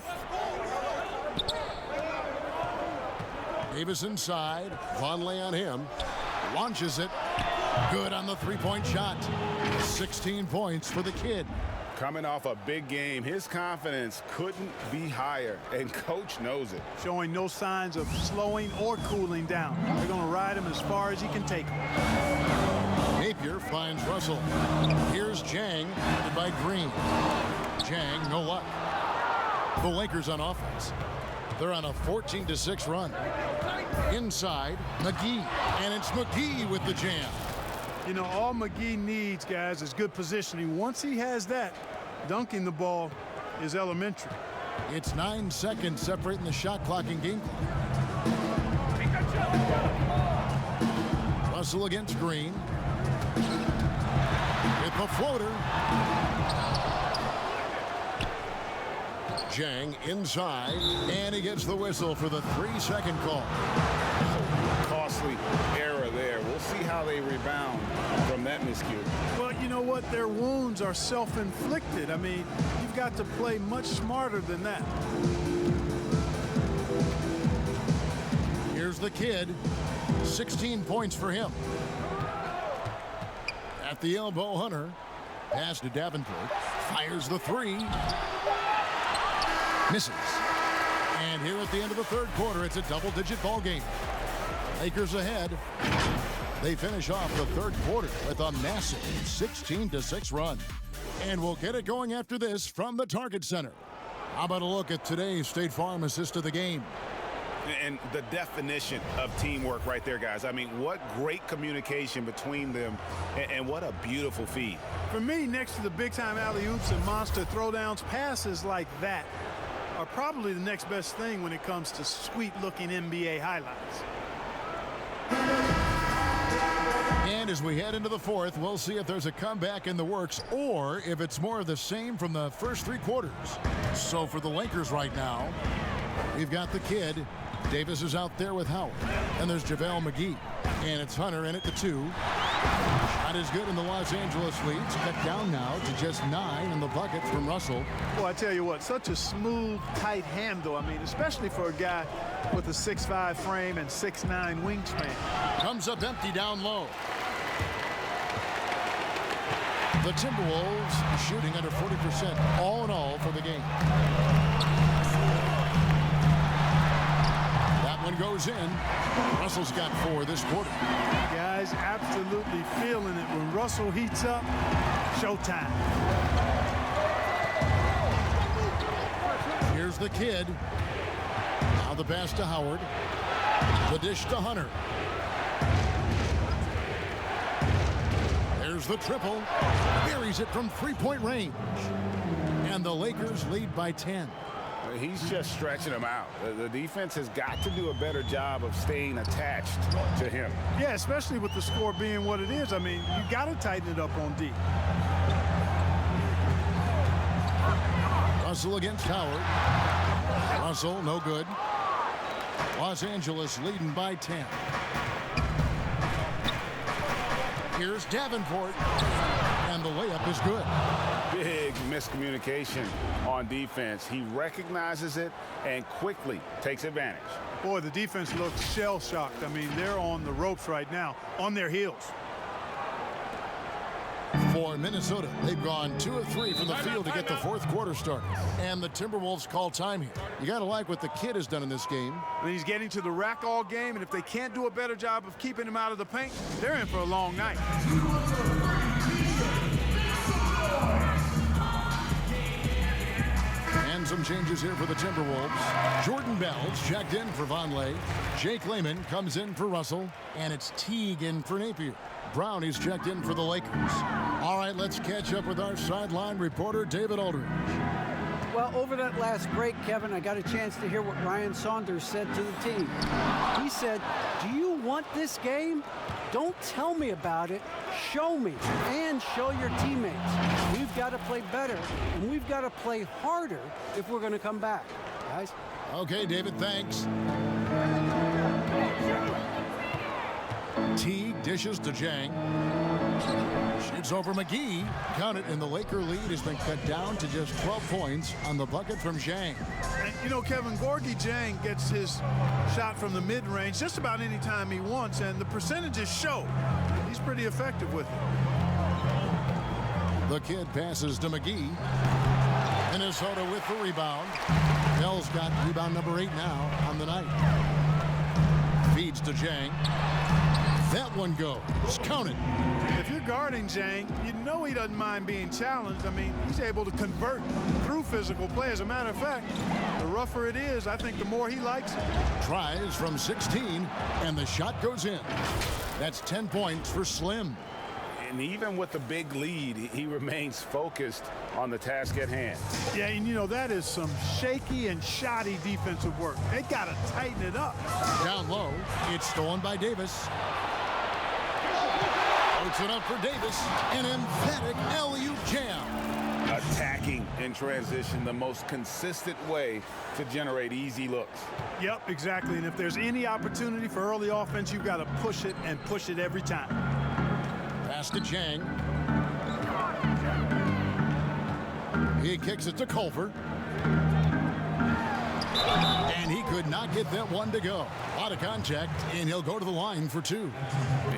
Davis inside. Vonleh on him. Launches it. Good on the three-point shot. 16 points for the kid. Coming off a big game, his confidence couldn't be higher, and coach knows it. Showing no signs of slowing or cooling down. They're going to ride him as far as he can take him. Napier finds Russell. Here's Jang, headed by Green. Jang, no luck. The Lakers on offense. They're on a 14-6 run. Inside, McGee. And it's McGee with the jam. You know, all McGee needs, guys, is good positioning. Once he has that, dunking the ball is elementary. It's 9 seconds separating the shot clock and game clock. Russell against Green. With with the floater. Jang inside, and he gets the whistle for the 3-second call. Costly error there. We'll see how they rebound from that miscue. Well, you know what? Their wounds are self-inflicted. I mean, you've got to play much smarter than that. Here's the kid. 16 points for him. At the elbow, Hunter. Pass to Davenport. Fires the 3. Misses. And here at the end of the third quarter, it's a double-digit ball game. Lakers ahead. They finish off the third quarter with a massive 16-6 run. And we'll get it going after this from the Target Center. How about a look at today's State Farm assist of the game? And the definition of teamwork right there, guys. I mean, what great communication between them, and what a beautiful feed. For me, next to the big-time alley-oops and monster throwdowns, passes like that are probably the next best thing when it comes to sweet-looking NBA highlights. And as we head into the fourth, we'll see if there's a comeback in the works or if it's more of the same from the first 3 quarters. So for the Lakers right now, we've got the kid. Davis is out there with Howard. And there's JaVale McGee. And it's Hunter in at the 2. Shot is good in the Los Angeles leads. Cut down now to just 9 in the bucket from Russell. Well, I tell you what, such a smooth, tight handle. I mean, especially for a guy with a 6'5" frame and 6'9" wingspan. Comes up empty down low. The Timberwolves shooting under 40% all in all for the game. One goes in. Russell's got 4 this quarter. Guys absolutely feeling it. When Russell heats up, showtime. Here's the kid. Now the pass to Howard. The dish to Hunter. There's the triple. Buries it from 3-point range. And the Lakers lead by 10. He's just stretching them out. The defense has got to do a better job of staying attached to him. Yeah, especially with the score being what it is. I mean, you got to tighten it up on D. Russell against Howard. Russell, no good. Los Angeles leading by 10. Here's Davenport. And the layup is good. Big miscommunication on defense. He recognizes it and quickly takes advantage. Boy, the defense looks shell-shocked. I mean, they're on the ropes right now, on their heels. For Minnesota, they've gone 2 of 3 from the field to get the fourth quarter started. And the Timberwolves call time here. You got to like what the kid has done in this game. I mean, he's getting to the rack all game, and if they can't do a better job of keeping him out of the paint, they're in for a long night. And some changes here for the Timberwolves. Jordan Bell's checked in for Vonleh. Jake Layman comes in for Russell. And it's Teague in for Napier. Brown is checked in for the Lakers. All right, let's catch up with our sideline reporter, David Aldridge. Well, over that last break, Kevin, I got a chance to hear what Ryan Saunders said to the team. He said, "Do you want this game? Don't tell me about it. Show me and show your teammates. We've got to play better, and we've got to play harder if we're going to come back, guys." Okay, David, thanks. Teague dishes to Jang. Shoots over McGee. Count it, and the Laker lead has been cut down to just 12 points on the bucket from Jang. And, you know, Kevin, Gorgui Jang gets his shot from the mid-range just about any time he wants, and the percentages show. He's pretty effective with it. The kid passes to McGee. Minnesota with the rebound. Bell's got rebound number 8 now on the night. Feeds to Jang. That one goes. Count it. If you're guarding Jang, you know he doesn't mind being challenged. I mean, he's able to convert through physical play. As a matter of fact, the rougher it is, I think the more he likes it. Tries from 16, and the shot goes in. That's 10 points for Slim. And even with the big lead, he remains focused on the task at hand. Yeah, and you know, that is some shaky and shoddy defensive work. They got to tighten it up. Down low, it's stolen by Davis. Puts it up for Davis. An emphatic alley-oop jam. Attacking in transition, the most consistent way to generate easy looks. Yep, exactly. And if there's any opportunity for early offense, you've got to push it and push it every time. Pass to Chang. He kicks it to Culver. And he could not get that one to go. A lot of contact, and he'll go to the line for 2.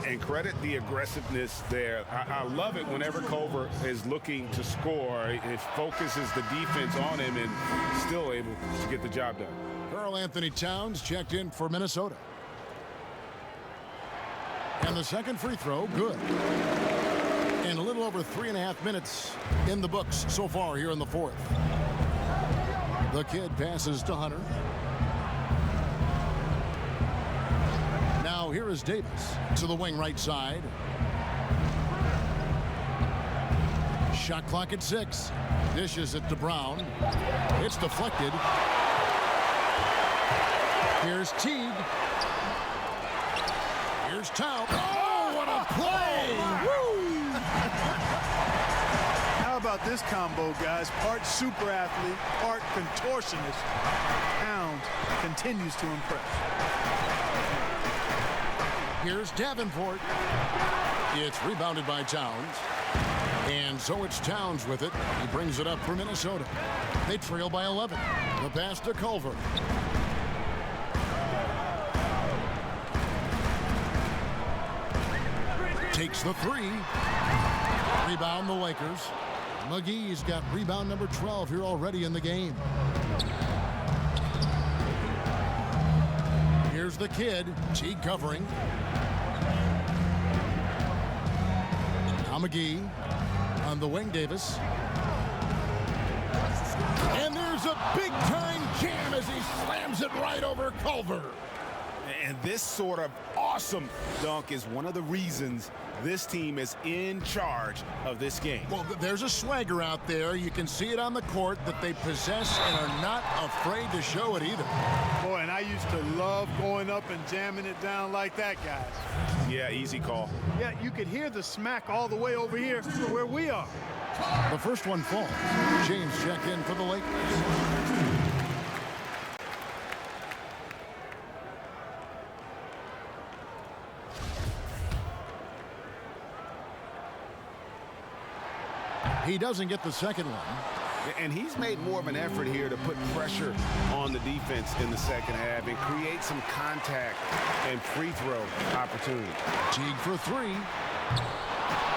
And credit the aggressiveness there. I love it whenever Culver is looking to score. It focuses the defense on him and still able to get the job done. Karl Anthony Towns checked in for Minnesota. And the second free throw, good. And a little over 3.5 minutes in the books so far here in the fourth. The kid passes to Hunter. Now here is Davis to the wing right side. Shot clock at 6. Dishes it to Brown. It's deflected. Here's Teague. Here's Town. Oh, what a play! Woo! How about this combo, guys? Part super athlete, part contortionist. Pound continues to impress. Here's Davenport. It's rebounded by Towns. And so it's Towns with it. He brings it up for Minnesota. They trail by 11. The pass to Culver. Takes the 3. Rebound the Lakers. McGee's got rebound number 12 here already in the game. Here's the kid. Teague covering. Now McGee on the wing, Davis. And there's a big-time jam as he slams it right over Culver. And this sort of awesome dunk is one of the reasons this team is in charge of this game. Well, there's a swagger out there. You can see it on the court that they possess and are not afraid to show it either. Boy, and I used to love going up and jamming it down like that, guys. Yeah, easy call. Yeah, you could hear the smack all the way over here where we are. The first one falls. James check in for the Lakers. He doesn't get the second one. And he's made more of an effort here to put pressure on the defense in the second half and create some contact and free throw opportunity. Teague for 3.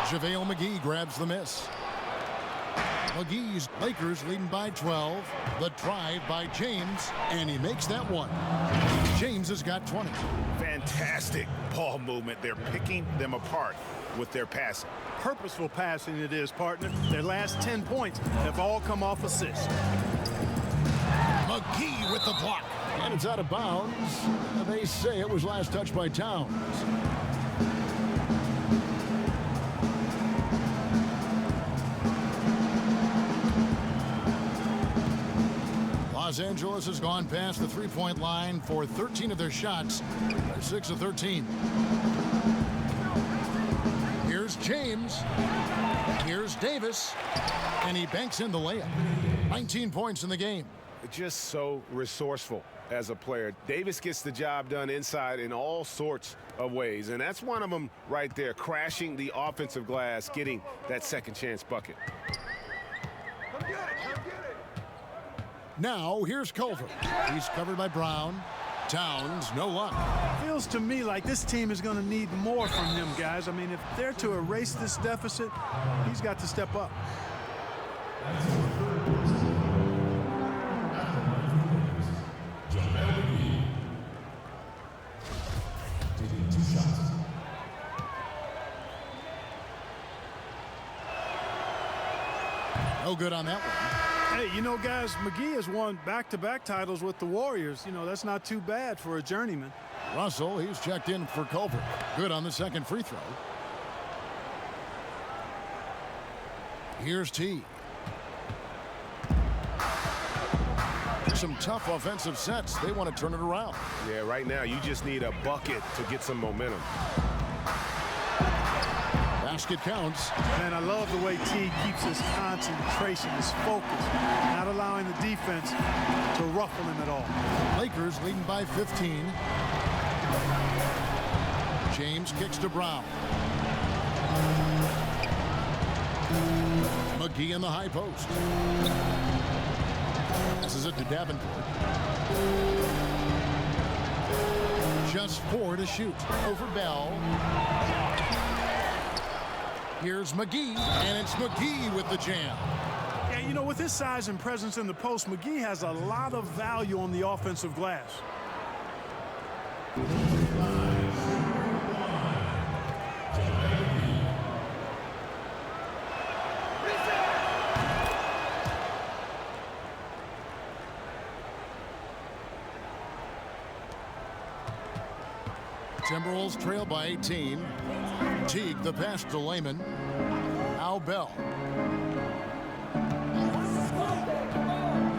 JaVale McGee grabs the miss. McGee's Lakers leading by 12. The drive by James, and he makes that one. James has got 20. Fantastic ball movement. They're picking them apart with their passing. Purposeful passing it is, partner. Their last 10 points have all come off assists. McGee with the block. And it's out of bounds. They say it was last touched by Towns. Los Angeles has gone past the three-point line for 13 of their shots. They're 6 of 13. Here's James. Here's Davis. And he banks in the layup. 19 points in the game. Just so resourceful as a player. Davis gets the job done inside in all sorts of ways. And that's one of them right there, crashing the offensive glass, getting that second chance bucket. Come get it, come get it. Now, here's Culver. He's covered by Brown. Towns, no luck. Feels to me like this team is going to need more from him, guys. I mean, if they're to erase this deficit, he's got to step up. No good on that one. Hey, you know, guys, McGee has won back-to-back titles with the Warriors. You know, that's not too bad for a journeyman. Russell, he's checked in for Culver. Good on the second free throw. Here's T. Some tough offensive sets. They want to turn it around. Yeah, right now you just need a bucket to get some momentum. basket counts. Man, I love the way T keeps his concentration, his focus, not allowing the defense to ruffle him at all. Lakers leading by 15. James kicks to Brown. McGee in the high post. This is it to Davenport. Just 4 to shoot. Over Bell. Here's McGee, and it's McGee with the jam. Yeah, you know, with his size and presence in the post, McGee has a lot of value on the offensive glass. Timberwolves trail by 18. Teague the pass to Layman. Al Bell.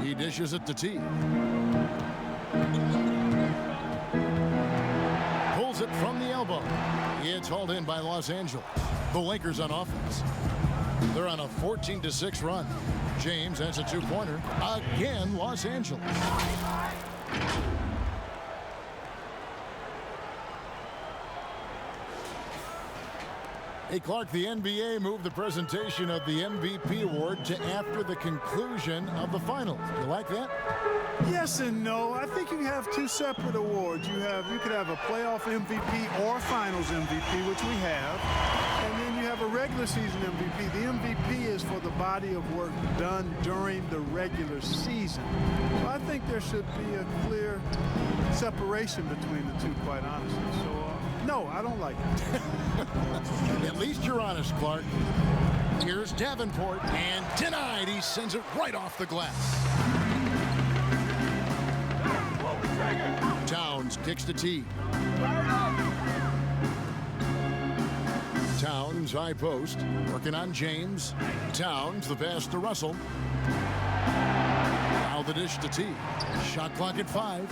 He dishes it to Teague. Pulls it from the elbow. It's hauled in by Los Angeles. The Lakers on offense. They're on a 14-6 run. James has a two-pointer. Again, Los Angeles. Hey, Clark, the NBA moved the presentation of the MVP award to after the conclusion of the finals. You like that? Yes and no. I think you have two separate awards. You could have a playoff MVP or finals MVP, which we have. And then you have a regular season MVP. The MVP is for the body of work done during the regular season. So I think there should be a clear separation between the two, quite honestly. So, no, I don't like it. At least you're honest, Clark. Here's Davenport, and denied. He sends it right off the glass. Towns kicks to T. Towns high post, working on James. Towns the pass to Russell. Now the dish to T. Shot clock at 5.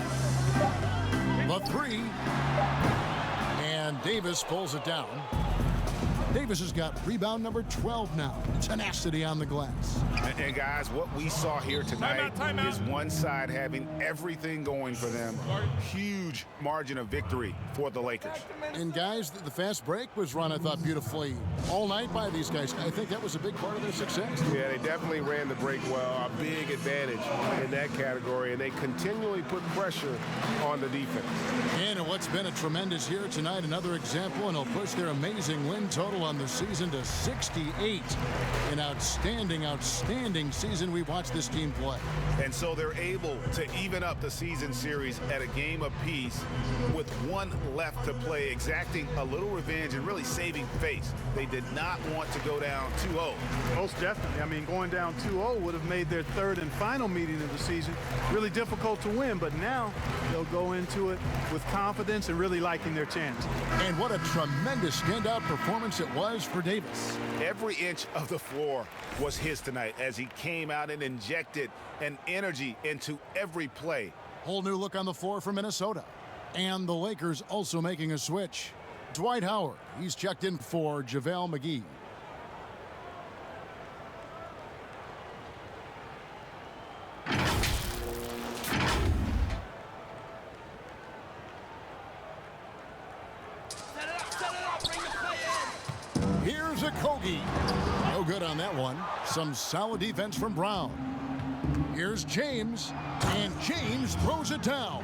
The 3. And Davis pulls it down. Davis has got rebound number 12 now. Tenacity on the glass. And guys, what we saw here tonight is one side having everything going for them. Huge margin of victory for the Lakers. And guys, the fast break was run, I thought, beautifully all night by these guys. I think that was a big part of their success. Yeah, they definitely ran the break well. A big advantage in that category, and they continually put pressure on the defense. And what's been a tremendous year tonight, another example, and they'll push their amazing win total on the season to 68. An outstanding, outstanding season we watched this team play. And so they're able to even up the season series at a game apiece with one left to play, exacting a little revenge and really saving face. They did not want to go down 2-0. Most definitely. I mean, going down 2-0 would have made their third and final meeting of the season really difficult to win, but now they'll go into it with confidence and really liking their chance. And what a tremendous standout performance it was for Davis. Every inch of the floor was his tonight as he came out and injected an energy into every play. Whole new look on the floor for Minnesota. And the Lakers also making a switch. Dwight Howard, he's checked in for JaVale McGee. Here's Akwuegbu. No good on that one. Some solid defense from Brown. Here's James, and James throws it down.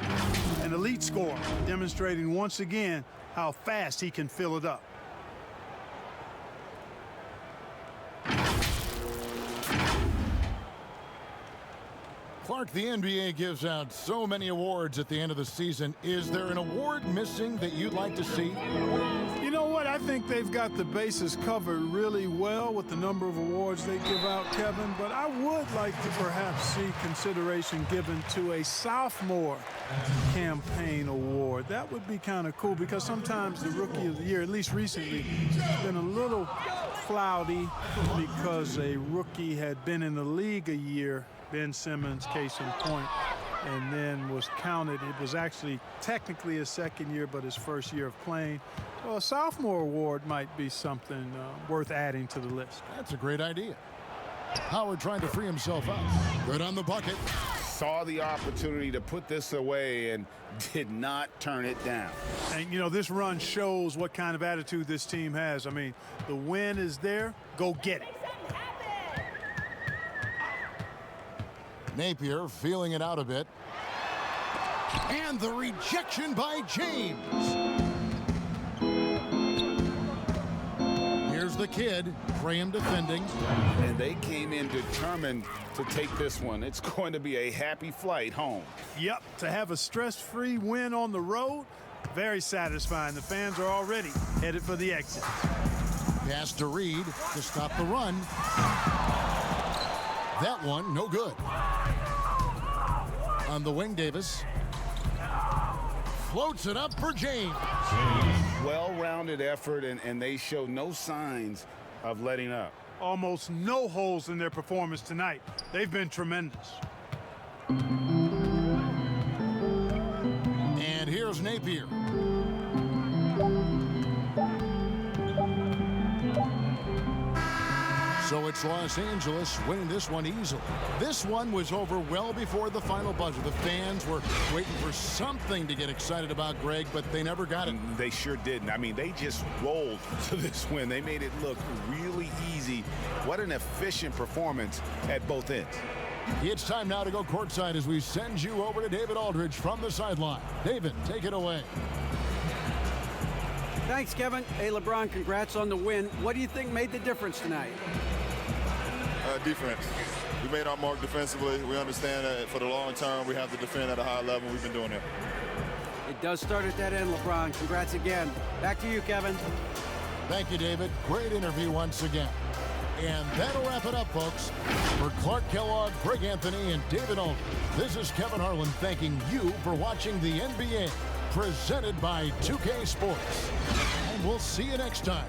An elite scorer, demonstrating once again how fast he can fill it up. Clark, the NBA gives out so many awards at the end of the season. Is there an award missing that you'd like to see? You know what? I think they've got the bases covered really well with the number of awards they give out, Kevin, but I would like to perhaps see consideration given to a sophomore campaign award. That would be kind of cool because sometimes the rookie of the year, at least recently, has been a little cloudy because a rookie had been in the league a year. Ben Simmons, case in point. and then was counted. It was actually technically his second year, but his first year of playing. Well, a sophomore award might be something worth adding to the list. That's a great idea. Howard trying to free himself up. Good on the bucket. Saw the opportunity to put this away and did not turn it down. And, you know, this run shows what kind of attitude this team has. I mean, the win is there. Go get it. Napier feeling it out a bit. And the rejection by James. Here's the kid, Graham defending. And they came in determined to take this one. It's going to be a happy flight home. Yep, to have a stress-free win on the road, very satisfying. The fans are already headed for the exit. Pass to Reed to stop the run. That one, no good. On the wing, Davis. Floats it up for James. Well-rounded effort, and they show no signs of letting up. Almost no holes in their performance tonight. They've been tremendous. And here's Napier. So it's Los Angeles winning this one easily. This one was over well before the final buzzer. The fans were waiting for something to get excited about, Greg, but they never got it. They sure didn't. I mean, they just rolled to this win. They made it look really easy. What an efficient performance at both ends. It's time now to go courtside as we send you over to David Aldridge from the sideline. David, take it away. Thanks, Kevin. Hey, LeBron, congrats on the win. What do you think made the difference tonight? Defense. We made our mark defensively. We understand that for the long term, we have to defend at a high level. We've been doing it. It does start at that end, LeBron. Congrats again. Back to you, Kevin. Thank you, David. Great interview once again. And that'll wrap it up, folks. For Clark Kellogg, Greg Anthony, and David Aldridge, this is Kevin Harlan thanking you for watching the NBA presented by 2K Sports. And we'll see you next time